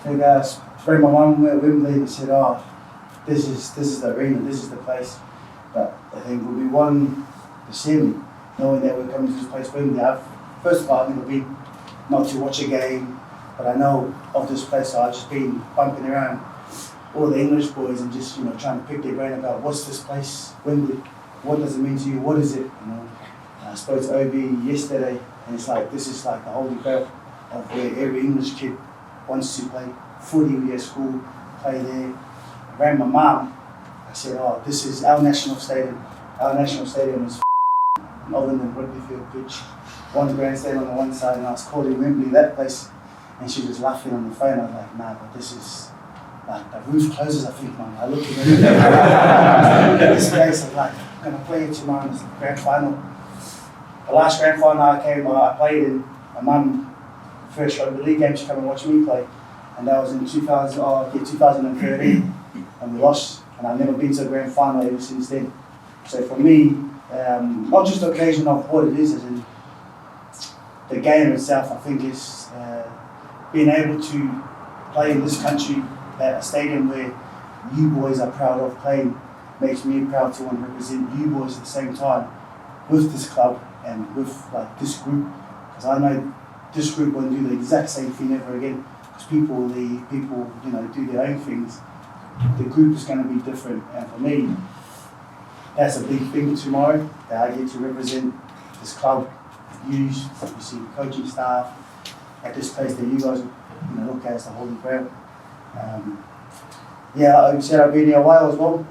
think I spoke to my mum at Wembley and said, this is the arena, this is the place. But I think it will be one to see me, knowing that we're coming to this place, Wembley. First of all, I've never been, not to watch a game, but I know of this place, so I've just been bumping around all the English boys and just trying to pick their brain about what's this place, Wembley, what does it mean to you, what is it? I spoke to OB yesterday, and it's like this is like the holy grail of where every English kid wants to play footy with their school, play there. I rang my mum, I said, this is our national stadium. Our national stadium is other than Rugby Field pitch. One grandstand on the one side, and I was calling Wembley that place, and she was laughing on the phone. I was like, nah, but this is like the roof closes, I think, Mum. I looked at this place, I'm like, I'm going to play it tomorrow in the grand final. The last grand final I played in, my mum, first rugby league game, she came and watched me play, and that was in 2013, and we lost, and I've never been to a grand final ever since then. So for me, not just the occasion of what it is, as in the game itself, I think is being able to play in this country at a stadium where you boys are proud of playing makes me proud to want to represent you boys at the same time with this club and with like this group, because I know this group won't do the exact same thing ever again, because people will leave, people do their own things. The group is going to be different, and for me, that's a big thing tomorrow, that I get to represent this club. You see coaching staff at this place that you guys look at as the Holy Grail. Yeah, like I said, I've been here a while as well.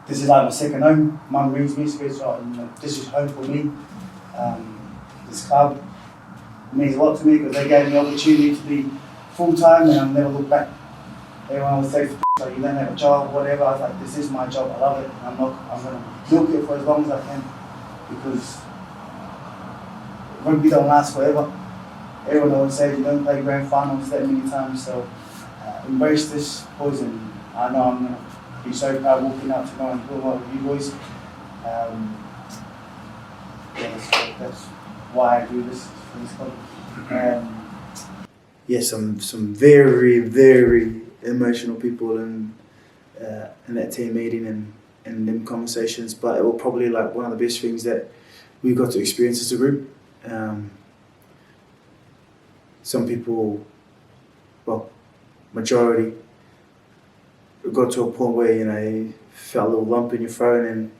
This is like my second home. Mum raised me, so it's like, this is home for me. This club means a lot to me because they gave me the opportunity to be full-time and I'll never look back. Everyone would say, so you don't have a job, whatever. I was like, this is my job, I love it. I'm going to milk it for as long as I can because rugby don't last forever. Everyone always says you don't play grand finals that many times, so embrace this, boys, and I know I'm going to be so proud walking out tomorrow and doing well with you boys. That's why I do this for this club. Yes, some very, very emotional people in that team meeting and them conversations, but it was probably like one of the best things that we got to experience as a group. Some people, well, majority, got to a point where you felt a little lump in your throat and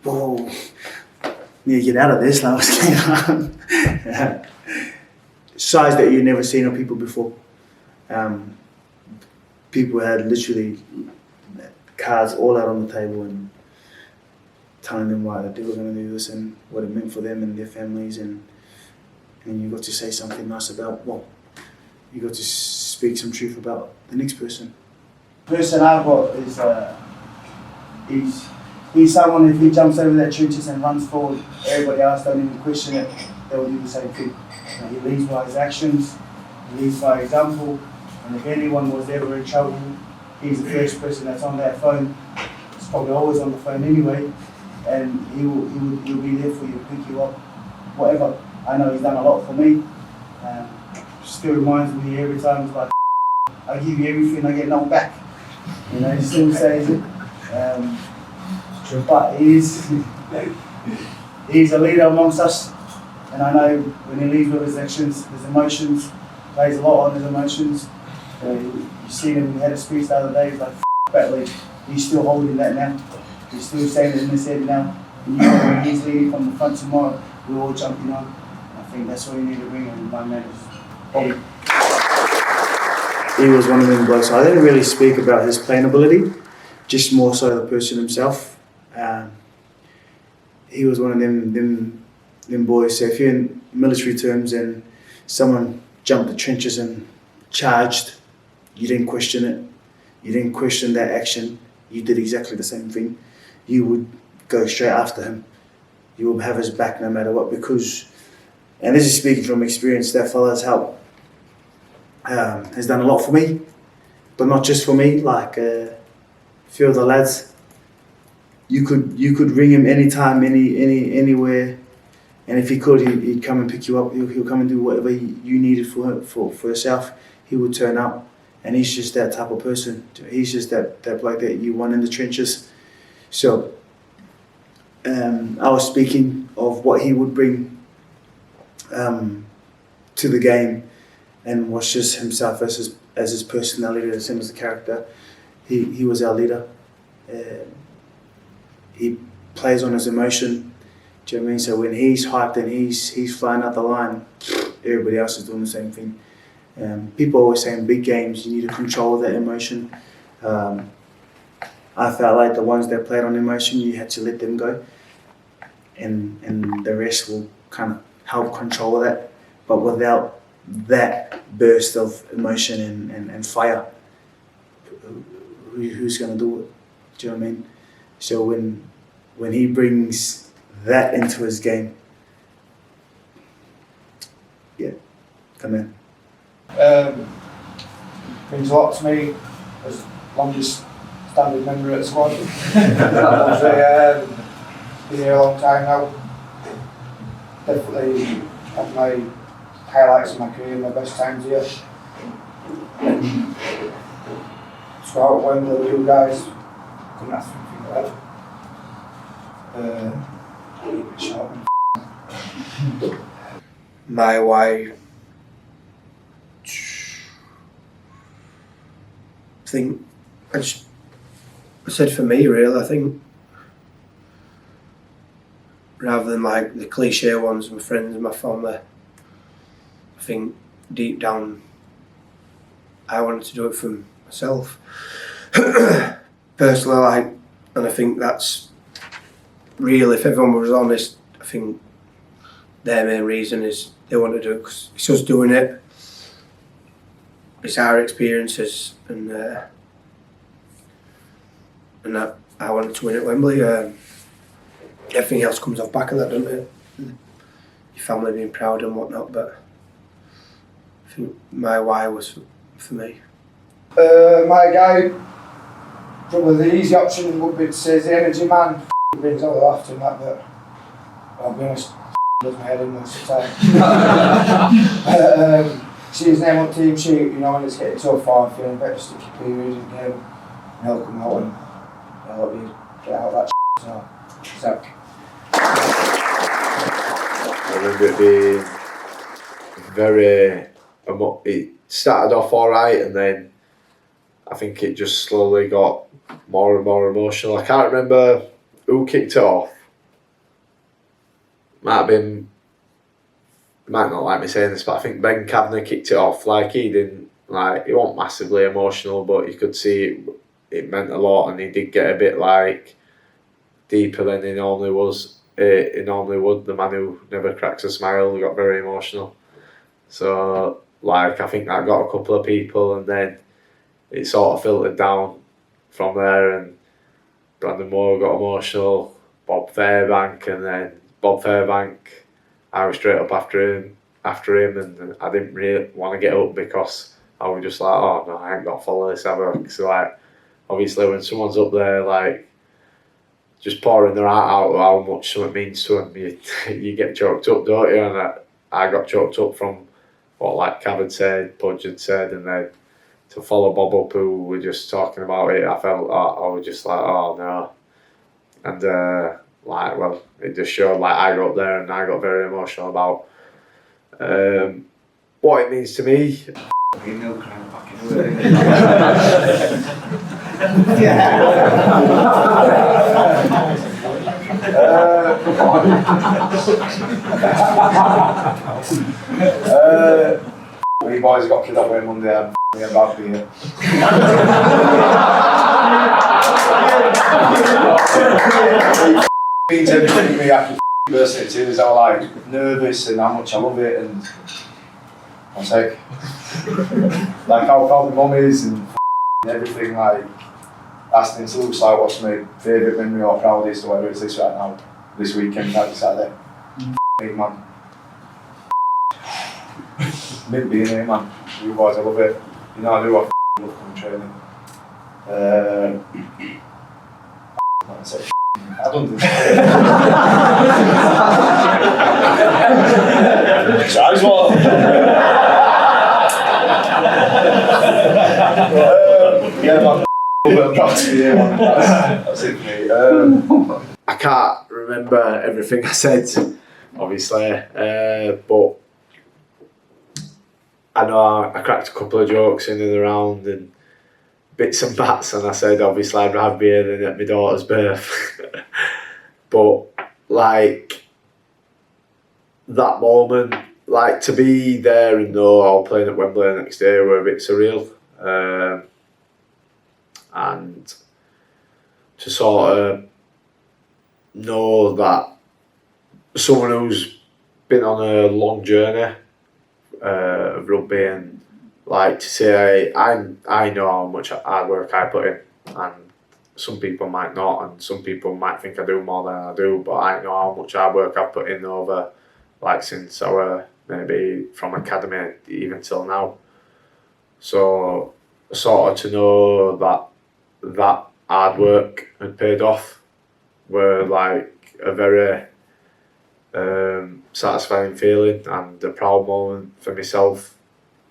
whoa, need to get out of this now. What's going on? Size that you've never seen on people before. People had literally cards all out on the table and telling them why they were going to do this and what it meant for them and their families, and you got to say something nice about, well, you got to speak some truth about the next person. The person I've got is he's someone, if he jumps over their trenches and runs forward, everybody else don't even question it, they'll do the same thing. He leads by his actions, he leads by example, and if anyone was ever in trouble, he's the first person that's on that phone. He's probably always on the phone anyway, and he'll be there for you, pick you up, whatever. I know he's done a lot for me. Still reminds me every time, it's like, I give you everything, I get nothing back. He still says it. But he's a leader amongst us, and I know when he leads with his actions, his emotions, plays a lot on his emotions. You seen him, he had a speech the other day, he's like, that lead. He's still holding that now. He's still saying it in his head now. And you know when he's leading from the front tomorrow, we're all jumping on. I think that's what you need to bring in, my man. He was one of them blokes. I didn't really speak about his playing ability, just more so the person himself. He was one of them boys. So if you're in military terms and someone jumped the trenches and charged, you didn't question it. You didn't question that action. You did exactly the same thing. You would go straight after him. You will have his back no matter what, because, and this is speaking from experience, that fella's help has done a lot for me, but not just for me. Like a few of the lads, you could ring him anytime, anywhere, and if he could, he'd come and pick you up. He'll come and do whatever you needed for yourself. He would turn up, and he's just that type of person. He's just that bloke that you want in the trenches. So I was speaking of what he would bring to the game, and was just himself as his personality, the same as the character. He was our leader. He plays on his emotion. Do you know what I mean? So when he's hyped and he's flying out the line, everybody else is doing the same thing. People always say in big games you need to control that emotion. I felt like the ones that played on emotion, you had to let them go, and the rest will kind of help control that. But without that burst of emotion and fire, who's going to do it? Do you know what I mean? So when he brings that into his game, yeah, come in. Means a lot to me as longest standing member of the squad. Been here a long time now. Definitely had my highlights of my career, my best times here. To go out at Wembley with you guys, couldn't ask for anything better. My why, I think, I said for me really, I think, rather than like the cliche ones, my friends and my family, I think deep down I wanted to do it for myself. Personally, like, and I think that's real. If everyone was honest, I think their main reason is they want to do it because it's us doing it. It's our experiences, and that I wanted to win at Wembley. Everything else comes off back of that, doesn't it? Your family being proud and whatnot, but I think my why was for me. My guy, probably the easy option would be to say the energy man. Brings all the laughter and that, but I'll be honest, does my head in most of the time. See his name on team sheet, you know, when it's getting so far, feeling better to stick your period in the game, and he'll come out and help you get out of that so, Zach. I remember it being it started off alright, and then I think it just slowly got more and more emotional. I can't remember who kicked it off. Might not like me saying this, but I think Ben Kavanagh kicked it off. Like, he wasn't massively emotional, but you could see it meant a lot, and he did get a bit like deeper than he normally was. He normally would. The man who never cracks a smile got very emotional. So, like, I think that got a couple of people, and then it sort of filtered down from there, and Brandon Moore got emotional, Bob Fairbank, and then Bob Fairbank, I was straight up after him, and I didn't really want to get up because I was just like, oh no, I ain't got to follow this ever. Because, like, obviously when someone's up there, like, just pouring their heart out of how much something means to them, you get choked up, don't you? And I got choked up from what, like, Cav had said, Pudge had said, and then to follow Bob up, who were just talking about it, I was just like, oh no. And it just showed, like, I got there and I got very emotional about what it means to me. You boys got kid up on Monday, I'm about to be here. Means everything to me after bursting it is how, like, nervous and how much I love it, and one sec. Like, how proud my mum is and everything, like, asking to looks like what's my favourite memory or proudest, or whether it's this right now, this weekend, Saturday. Man. Mint being here, man. You boys, I love it. You know, I do love coming training. I don't do Size what? Yeah, man. That's it for me. I can't remember everything I said, obviously, but I know I cracked a couple of jokes in and around and bits and bats, and I said obviously I'd rather be here than at my daughter's birth. But, like, that moment, like, to be there and know I was playing at Wembley the next day were a bit surreal. And to sort of know that someone who's been on a long journey of rugby, and, like, to say I know how much hard work I put in, and some people might not, and some people might think I do more than I do, but I know how much hard work I've put in over, like, since I were maybe from academy even till now. So sort of to know that hard work had paid off were, like, a very satisfying feeling and a proud moment for myself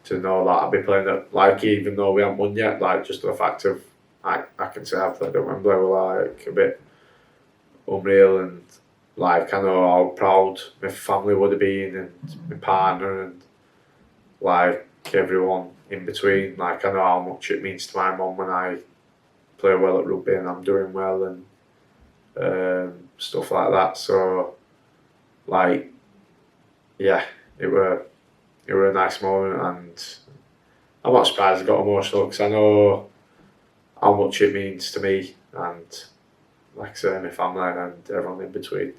to know that I'd be playing at, like, even though we haven't won yet, like, just the fact of I can say I've played at Wembley were, like, a bit unreal, and, like, I know how proud my family would have been and my partner and, like, everyone in between. Like, I know how much it means to my mum when I play well at rugby and I'm doing well and stuff like that. So, like, yeah, it were a nice moment, and I'm not surprised I got emotional because I know how much it means to me and, like I say, my family and everyone in between.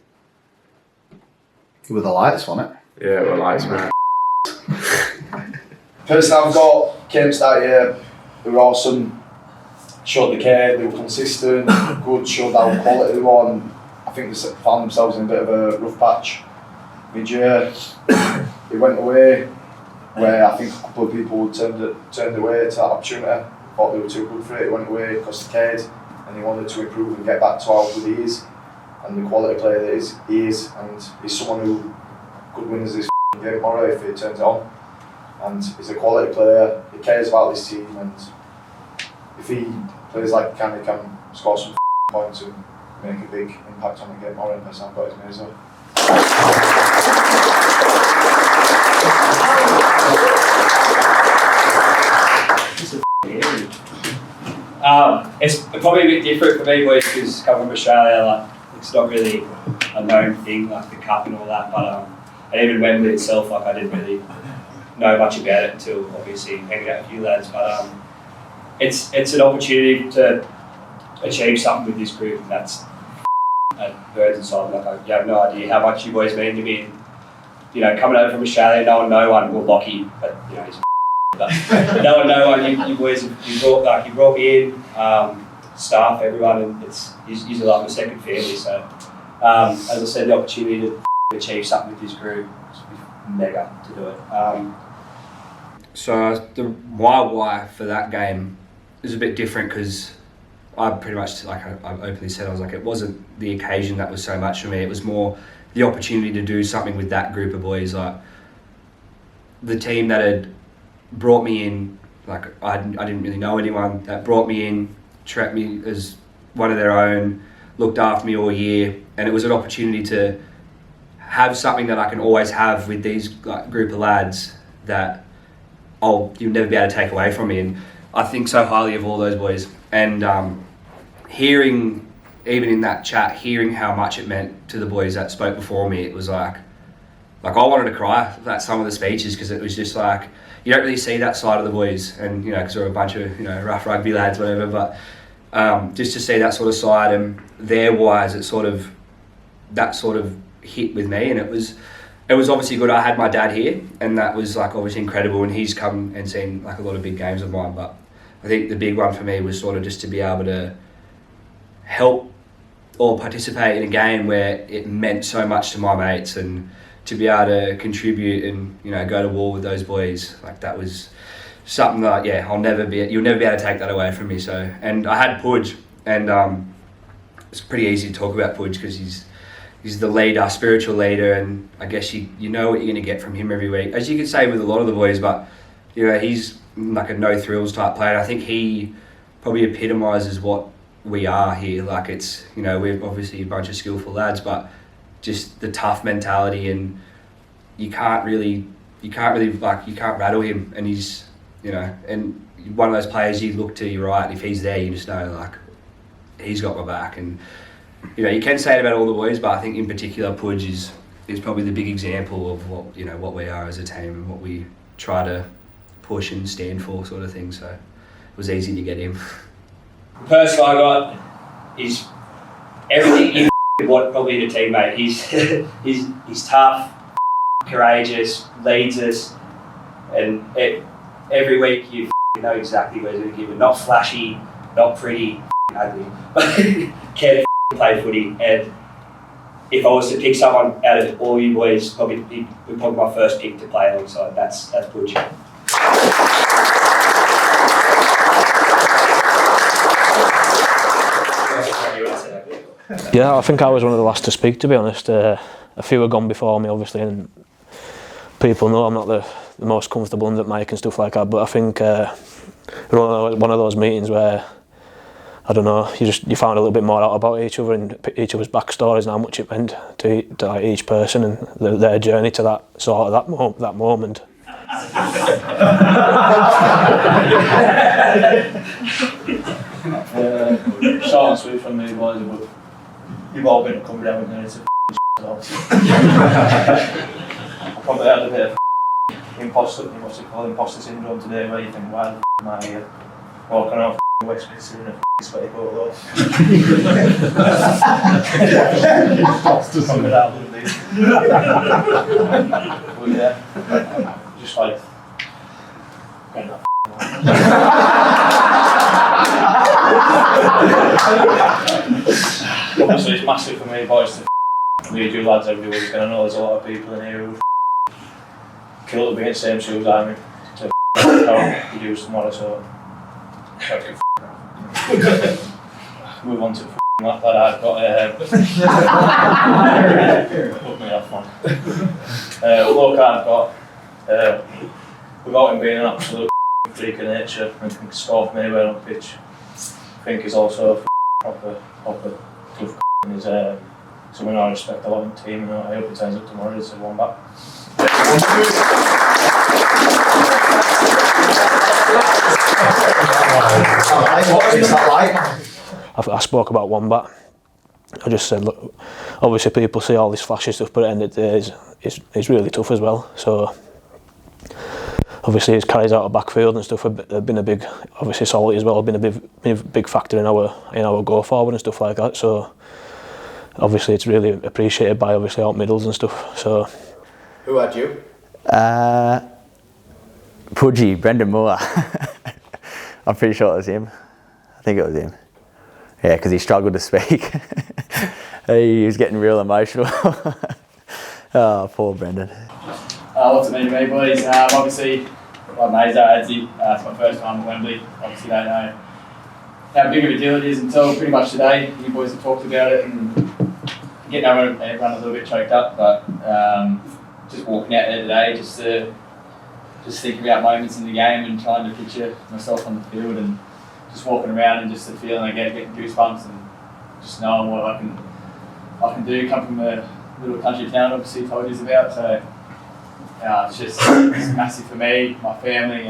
It were the lights, wasn't it? Yeah, it were lights, mate. Personally, I've got camps that year who were awesome, showed the care, they were consistent, good, showed how quality they were, and I think they found themselves in a bit of a rough patch. Mid-year, it went away, where I think a couple of people turned away to that opportunity, thought they were too good for it. It went away because they cared and he wanted to improve and get back to how good he is and the quality player that he is, and he's someone who could win us this game tomorrow if he turns it on. And he's a quality player, he cares about this team, and if he plays like he can score some points and make a big impact on the game tomorrow. And I've got his mates up. It's probably a bit different for me, boys, because coming from Australia, like, it's not really a known thing, like the cup and all that. But and even Wembley itself, like I didn't really know much about it until obviously hanging out with you lads. But it's an opportunity to achieve something with this group, and that's birds inside. Like you have no idea how much you boys mean to me. And, you know, coming over from Australia, knowing no one, well, Lockie, but you know, he's but knowing no one, you boys, you brought me in, staff, everyone, and he's like my second family. So, as I said, the opportunity to achieve something with this group is mega to do it. So my why for that game is a bit different because I pretty much, like I openly said, I was like, it wasn't the occasion that was so much for me. It was more the opportunity to do something with that group of boys, like the team that had brought me in. Like I didn't really know anyone that brought me in, treated me as one of their own, looked after me all year, and it was an opportunity to have something that I can always have with these group of lads that you'll never be able to take away from me. And I think so highly of all those boys, and hearing, even in that chat, hearing how much it meant to the boys that spoke before me, it was like I wanted to cry at some of the speeches because it was just like, you don't really see that side of the boys, and you know, because we're a bunch of, you know, rough rugby lads, whatever, but just to see that sort of side and their whys, that sort of hit with me. And it was obviously good. I had my dad here, and that was like obviously incredible, and he's come and seen like a lot of big games of mine, but I think the big one for me was sort of just to be able to help or participate in a game where it meant so much to my mates, and to be able to contribute and, you know, go to war with those boys, like that was something that, yeah, you'll never be able to take that away from me. So, and I had Pudge, and it's pretty easy to talk about Pudge because he's the leader, spiritual leader, and I guess you know what you're going to get from him every week, as you could say with a lot of the boys. But you know, he's like a no thrills type player, and I think he probably epitomises what we are here. Like, it's, you know, we're obviously a bunch of skillful lads, but just the tough mentality, and you can't rattle him, and he's, you know, and one of those players you look to your right, and if he's there, you just know, like, he's got my back. And you know, you can say it about all the boys, but I think in particular Pudge is probably the big example of what, you know, what we are as a team and what we try to push and stand for, sort of thing. So it was easy to get him. The person I got is everything you want probably in a teammate. He's tough, courageous, leads us, and every week you know exactly where he's going to give it. Not flashy, not pretty, ugly, but can play footy. And if I was to pick someone out of all you boys, probably my first pick to play alongside. That's Butch. Yeah, I think I was one of the last to speak, to be honest. A few have gone before me, obviously, and people know I'm not the most comfortable under mic and stuff like that, but I think one of those meetings where, I don't know, you found a little bit more out about each other and each other's backstories and how much it meant to like, each person and their journey to that moment. Short and sweet from me, boys, but you've all been covered, haven't you? It's a I probably had a bit of imposter syndrome today, where you think, why the f*** am I here? Walking around Westminster in a f***ing sweaty coat though. But yeah, just like getting that obviously it's massive for me, boys, to lead you lads every week, and I know there's a lot of people in here who kill to be in the same shoes as me to help produce tomorrow, so move on to the lap that I've got put me off, man. Look, I've got without him being an absolute freak of nature and can score from anywhere on the pitch, I think he's also a proper tough and he's someone I respect a lot in the team, and I hope he turns up tomorrow as a one-back. What is that like? I spoke about Wombat. I just said, look, obviously people see all this flashy stuff, but at the end of the day, it's really tough as well. So obviously his carries out of backfield and stuff have been a big, obviously Solly as well, have been a big factor in our go forward and stuff like that. So obviously it's really appreciated by obviously out middles and stuff. So who had you? Pudgy, Brendan Moore. I'm pretty sure it was him. I think it was him. Yeah, because he struggled to speak. He was getting real emotional. Oh, poor Brendan. What's it mean to me, boys? Obviously, like Mazer, Adzi, it's my first time at Wembley. Obviously, don't know how big of a deal it is until pretty much today. You boys have talked about it and getting everyone a little bit choked up, but just walking out there today, just thinking about moments in the game and trying to picture myself on the field and just walking around and just the feeling I get, getting goosebumps and just knowing what I can do. Come from a little country town, obviously told you about, so it's massive for me, my family,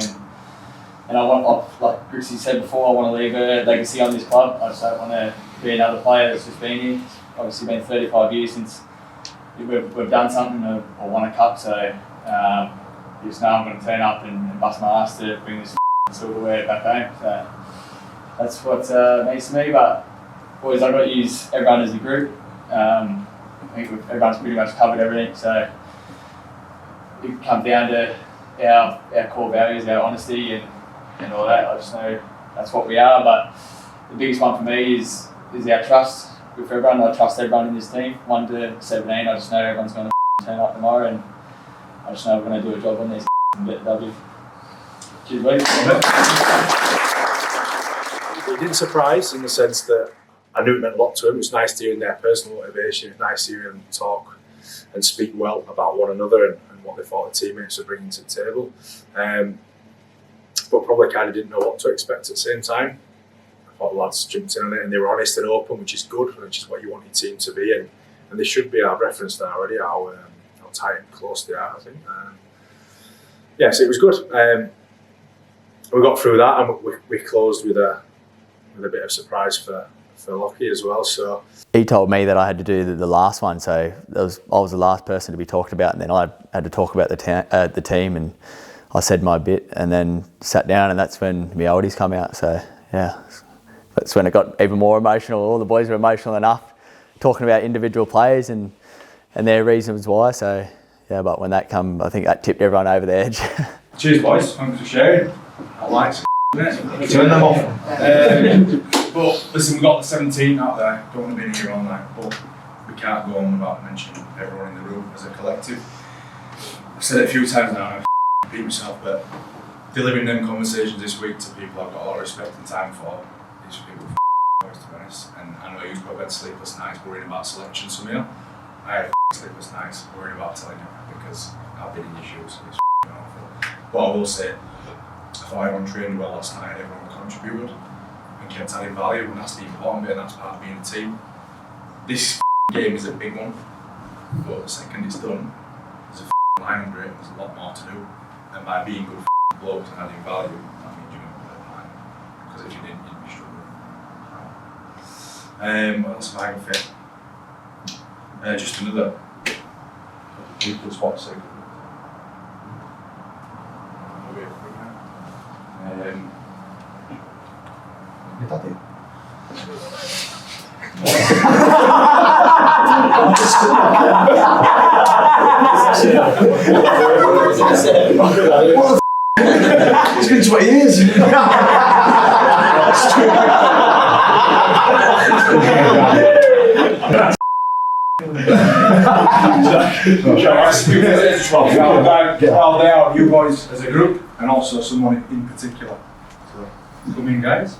and I want, like Grixie said before, I want to leave a legacy on this club. I just don't want to be another player that's just been here. It's obviously been 35 years since we've done something or won a cup, so just know I'm going to turn up and bust my ass to bring this silverware back home. So that's what means to me. But boys, I've got to use everyone as a group. I think everyone's pretty much covered everything. So it comes down to our core values, our honesty and all that. I just know that's what we are. But the biggest one for me is our trust with everyone. I trust everyone in this team, 1 to 17. I just know everyone's going to turn up tomorrow, and I just know we're going to do a job on these and get the W. Cheers, boys. It didn't surprise in the sense that I knew it meant a lot to him. It was nice to hear their personal motivation. It was nice to hear them talk and speak well about one another and what they thought the teammates were bringing to the table. But probably kind of didn't know what to expect at the same time. I thought the lads jumped in on it and they were honest and open, which is good, which is what you want your team to be. And they should be. I've referenced that already, how tight and close they are, I think. So it was good. We got through that and we closed with a bit of surprise for Lockie as well. So he told me that I had to do the last one, so I was the last person to be talked about, and then I had to talk about the team, and I said my bit, and then sat down, and that's when my oldies come out. So yeah, that's when it got even more emotional. All the boys were emotional enough, talking about individual players and their reasons why. So yeah, but when that come, I think that tipped everyone over the edge. Cheers, boys. Thanks for sharing. I like it. Turn them off. But listen, we've got the 17 out there. Don't want to be in here all night, but we can't go on without mentioning everyone in the room as a collective. I've said it a few times now, and I repeat myself, but delivering them conversations this week to people I've got a lot of respect and time for, these people boys, to be honest. And I know you've probably had sleepless nights worrying about selection some of you. I had sleepless nights worrying about telling you because I've been in your shoes. It's awful. But I will say, I thought everyone trained well last night, everyone contributed and kept adding value, and that's the important bit, and that's part of being a team. This game is a big one, but the second it's done, there's a line under it, there's a lot more to do, and by being good blokes and adding value, that means you're going to put it line, because if you didn't, you'd be struggling. What else have I got for you? Just another equal spot, so It's been 20 years. How they are, you boys as a group, and also someone in particular. So, come in, guys.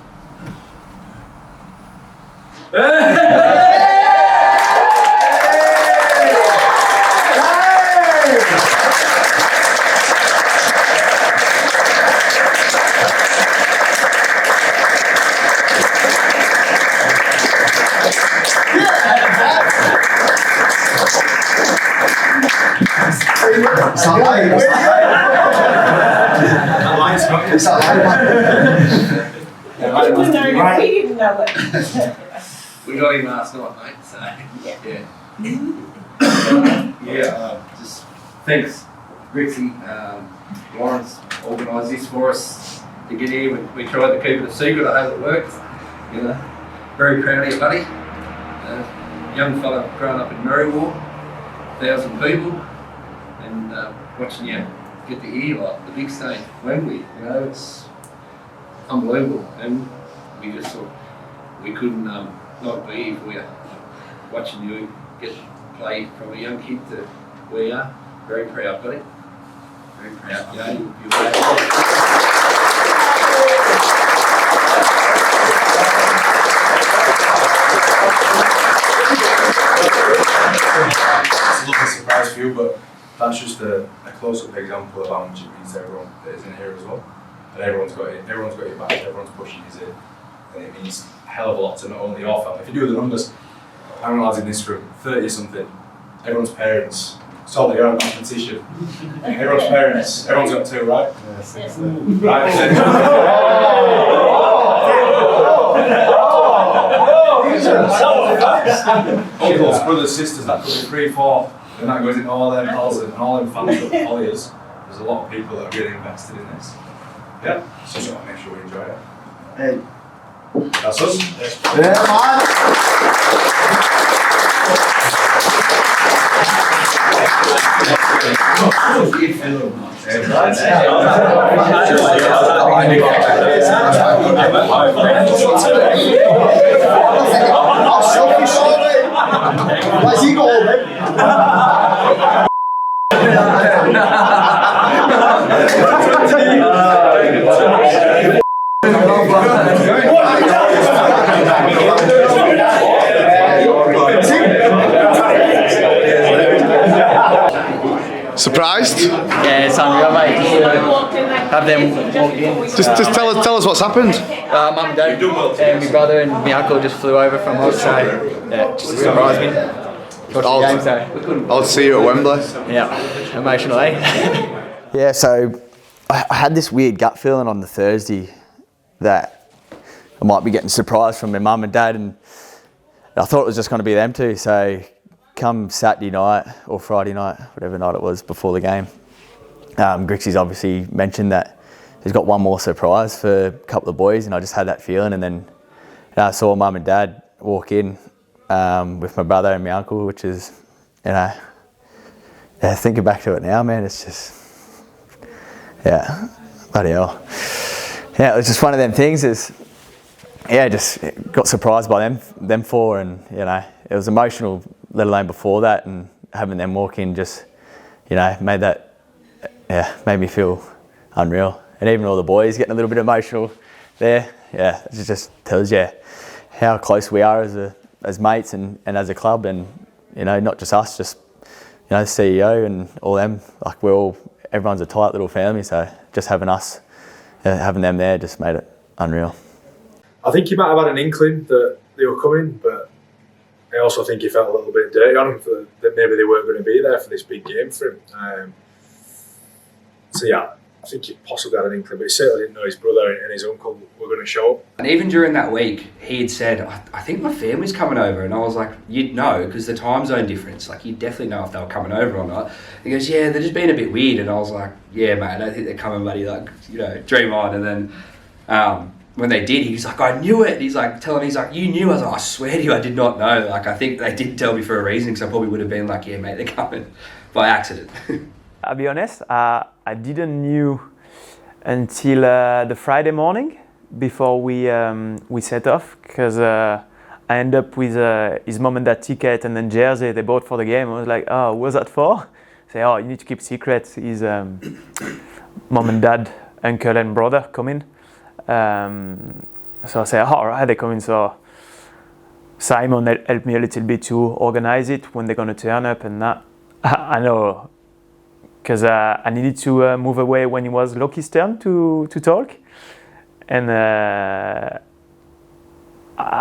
We didn't know it. We got him last night, mate, so just thanks, Grixie. Lawrence organised this for us to get here. We tried to keep it a secret, I hope it worked. You know, very proud of you, buddy. Young fella growing up in Merriwell, 1,000 people, and watching you get to hear like the big stage, Wembley, you know, it's unbelievable. And we just thought we couldn't not be here for you, watching you get to play from a young kid to where you are. Very proud, buddy. Very proud. You know, It's a lovely surprise for you, but that's just a close-up example of how much it means to everyone that is in here as well. And everyone's got your back, everyone's pushing you in. And it means a hell of a lot to not only your family. If you do the numbers, how many lads in this room? 30 something. Everyone's parents. Sorry, you're on a mathematician. Everyone's parents. Everyone's got two, right? Yes. Uncles, brothers, sisters, that could be 3, 4. And that goes into all them pals and all them fans of Colliers. There's a lot of people that are really invested in this. Yeah, so just want to make sure we enjoy it. Hey. That's us. Yeah, Why's he got all Surprised? Yeah, it's unreal, mate. Have them walk in. Just tell us what's happened. Mum and dad and my brother and my uncle just flew over from Oz, so yeah, just surprised me. Watched the game, so I'll see you at Wembley. Yeah, emotional, eh? Yeah, so I had this weird gut feeling on the Thursday that I might be getting surprised from my mum and dad, and I thought it was just going to be them two. So come Saturday night or Friday night, whatever night it was before the game, Grixie's obviously mentioned that he's got one more surprise for a couple of boys, and I just had that feeling. And then I saw mum and dad walk in with my brother and my uncle, which is, you know, yeah, thinking back to it now, man, it's just, yeah, bloody hell. Yeah, it was just one of them things. Is, yeah, just got surprised by them four, and you know, it was emotional, let alone before that, and having them walk in just, you know, made me feel unreal. And even all the boys getting a little bit emotional there. Yeah, it just tells you how close we are as mates and as a club, and you know, not just us, just, you know, the CEO and all them. Like everyone's a tight little family. So just having them there just made it unreal. I think you might have had an inkling that they were coming, but I also think you felt a little bit dirty on them that maybe they weren't going to be there for this big game for him. So yeah, I think you possibly had an inkling, but he certainly didn't know his brother and his uncle were going to show up. And even during that week, he had said, I think my family's coming over. And I was like, you'd know, because the time zone difference, like you'd definitely know if they were coming over or not. He goes, yeah, they're just being a bit weird. And I was like, yeah, mate, I don't think they're coming, buddy. Like, you know, dream on. And then when they did, he was like, I knew it. He's like, you knew? I was like, I swear to you, I did not know. Like, I think they did tell me for a reason, because I probably would have been like, yeah, mate, they're coming by accident. I'll be honest, I didn't knew until the Friday morning before we set off, because I ended up with his mom and dad ticket and then jersey they bought for the game. I was like, oh, what was that for? Say, oh, you need to keep secret. His mom and dad, uncle and brother coming. So I say, oh, all right, they're coming. So Simon helped me a little bit to organize it when they're going to turn up and that. I know, because I needed to move away when it was Loki's turn to talk. And I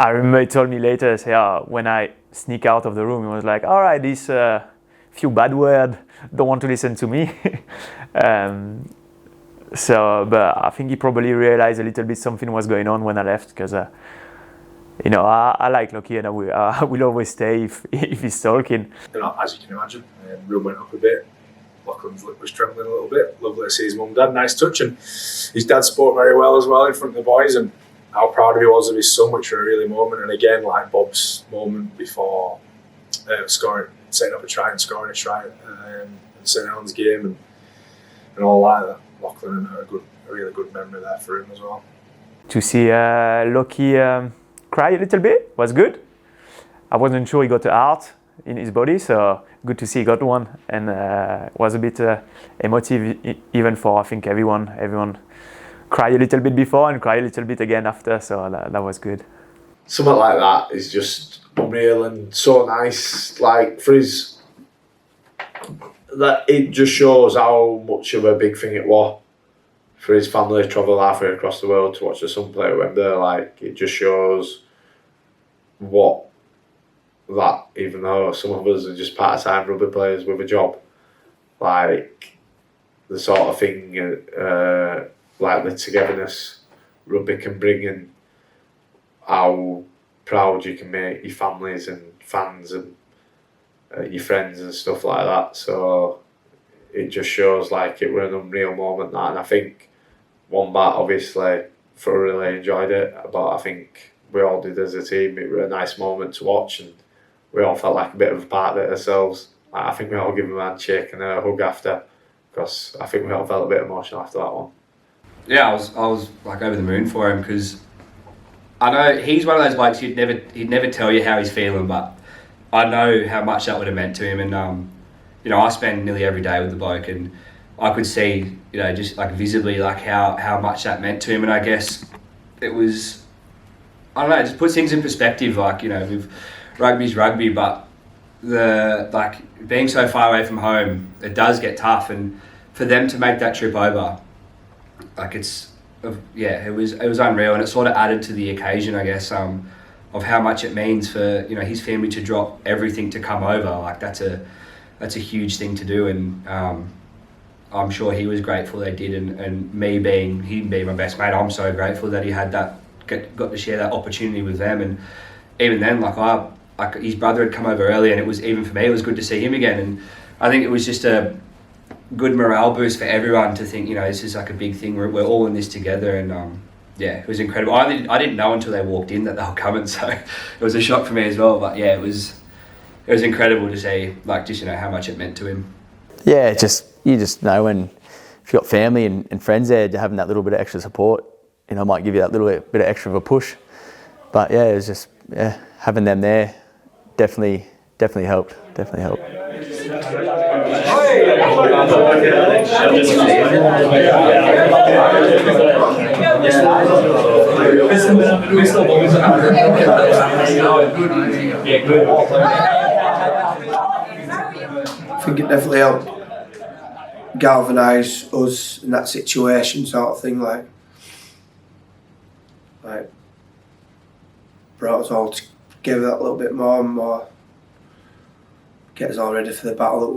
remember he told me later, say, oh, when I sneak out of the room, he was like, all right, this few bad words, don't want to listen to me. But I think he probably realized a little bit something was going on when I left, because I like Loki and I will always stay if he's talking. As you can imagine, room went up a bit. Lachlan's lip was trembling a little bit. Lovely to see his mum and dad. Nice touch, and his dad spoke very well as well in front of the boys, and how proud he was of his son, which was a really moment. And again, like Bob's moment before scoring, setting up a try and scoring a try in St Helens game, and all that. Lachlan had a really good memory there for him as well. To see Loki cry a little bit was good. I wasn't sure he got a heart in his body, so good to see he got one, and it was a bit emotive even for, I think, everyone cried a little bit before and cried a little bit again after, so that was good. Something like that is just unreal and so nice, like for his, that it just shows how much of a big thing it was for his family to travel halfway across the world to watch the son play at Wembley. Like, it just shows what that, even though some of us are just part-time rugby players with a job, like the sort of thing, like the togetherness rugby can bring, and how proud you can make your families and fans and your friends and stuff like that. So it just shows like it was an unreal moment, that, and I think Wombat obviously thoroughly enjoyed it, but I think we all did as a team. It was a nice moment to watch, and we all felt like a bit of a part of it ourselves. I think we all gave him a handshake and a hug after, because I think we all felt a bit emotional after that one. Yeah, I was like over the moon for him, because I know he's one of those blokes he'd never tell you how he's feeling, but I know how much that would have meant to him. And I spend nearly every day with the bloke, and I could see, just like visibly, like how much that meant to him. And I guess it was, I don't know, it just puts things in perspective. Like, with rugby's rugby, but being so far away from home, it does get tough. And for them to make that trip over, like it was unreal, and it sort of added to the occasion, I guess, of how much it means for his family to drop everything to come over. Like that's a huge thing to do, and I'm sure he was grateful they did, and me being my best mate, I'm so grateful that he had got to share that opportunity with them. And even then, like his brother had come over early, and it was, even for me, it was good to see him again. And I think it was just a good morale boost for everyone to think, this is like a big thing. We're all in this together, and it was incredible. I didn't know until they walked in that they were coming, so it was a shock for me as well. But yeah, it was incredible to see, how much it meant to him. Yeah, you just know when, if you've got family and friends there, having that little bit of extra support, might give you that little bit of extra of a push. But yeah, it was just having them there definitely helped. I think it definitely helped galvanise us in that situation, sort of thing, like brought us all together that little bit more and more, get us all ready for the battle that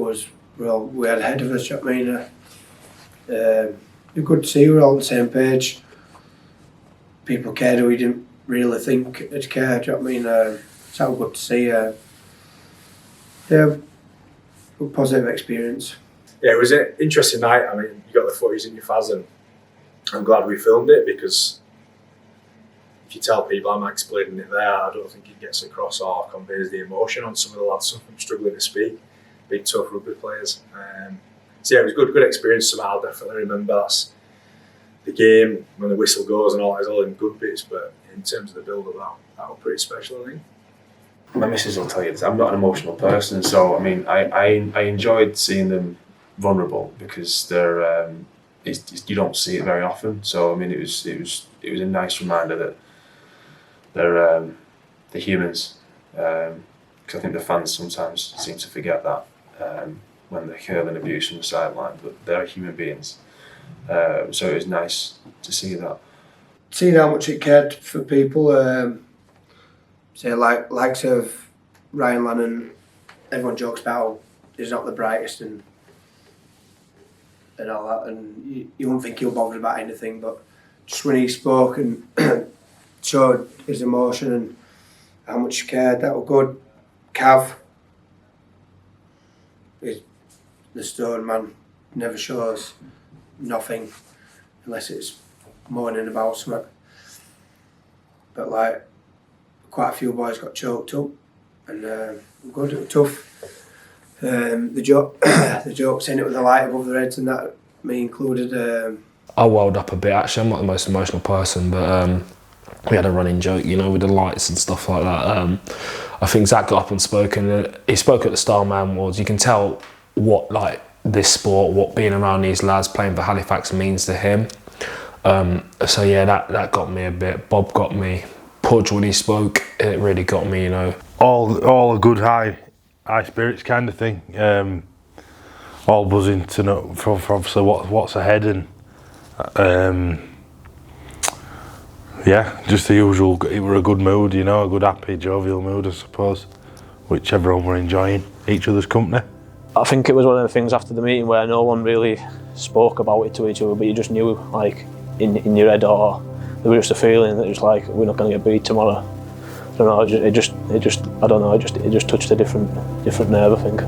we had ahead of us. You know what I mean? It's good to see we're all on the same page. People cared who we didn't really think had cared. You know what I mean? It's all good to see. Good positive experience. Yeah, it was an interesting night. I mean, you got the footage in your faz, and I'm glad we filmed it, because if you tell people I'm explaining it there, I don't think it gets across or conveys the emotion on some of the lads. So I'm struggling to speak. Big, tough rugby players. So yeah, it was good experience. I'll definitely remember that's the game when the whistle goes and all that is all in good bits. But in terms of the build of that was pretty special, I think. My missus will tell you this. I'm not an emotional person, so I mean, I enjoyed seeing them vulnerable because they're you don't see it very often. So I mean, it was a nice reminder that they're humans. Because I think the fans sometimes seem to forget that when they're hurling abuse from the sideline, but they're human beings. So it was nice to see that. Seeing how much it cared for people, say likes of Ryan Lannon, everyone jokes about he's not the brightest and all that, and you wouldn't think he'll bother about anything, but just when he spoke and showed his emotion and how much he cared, that was good. Cav is the stone man, never shows nothing unless it's moaning about something. But like, quite a few boys got choked up, and good, it was tough. The joke saying it with the light above their heads and that, me included. I welled up a bit actually. I'm not the most emotional person, but we had a running joke, you know, with the lights and stuff like that. I think Zach got up and spoke, and he spoke at the Starman Awards. You can tell what like this sport, what being around these lads playing for Halifax means to him. So yeah, that got me a bit. Bob got me. Pudge, when he spoke, it really got me, you know. All a good high spirits kind of thing. All buzzing to know for obviously what's ahead, and yeah, just the usual. It were a good mood, you know, a good happy jovial mood, I suppose, which everyone were enjoying each other's company. I think it was one of the things after the meeting where no one really spoke about it to each other, but you just knew, like, in your head, or there was just a feeling that it was like, we're not going to get beat tomorrow. I don't know, it just touched a different nerve, I think.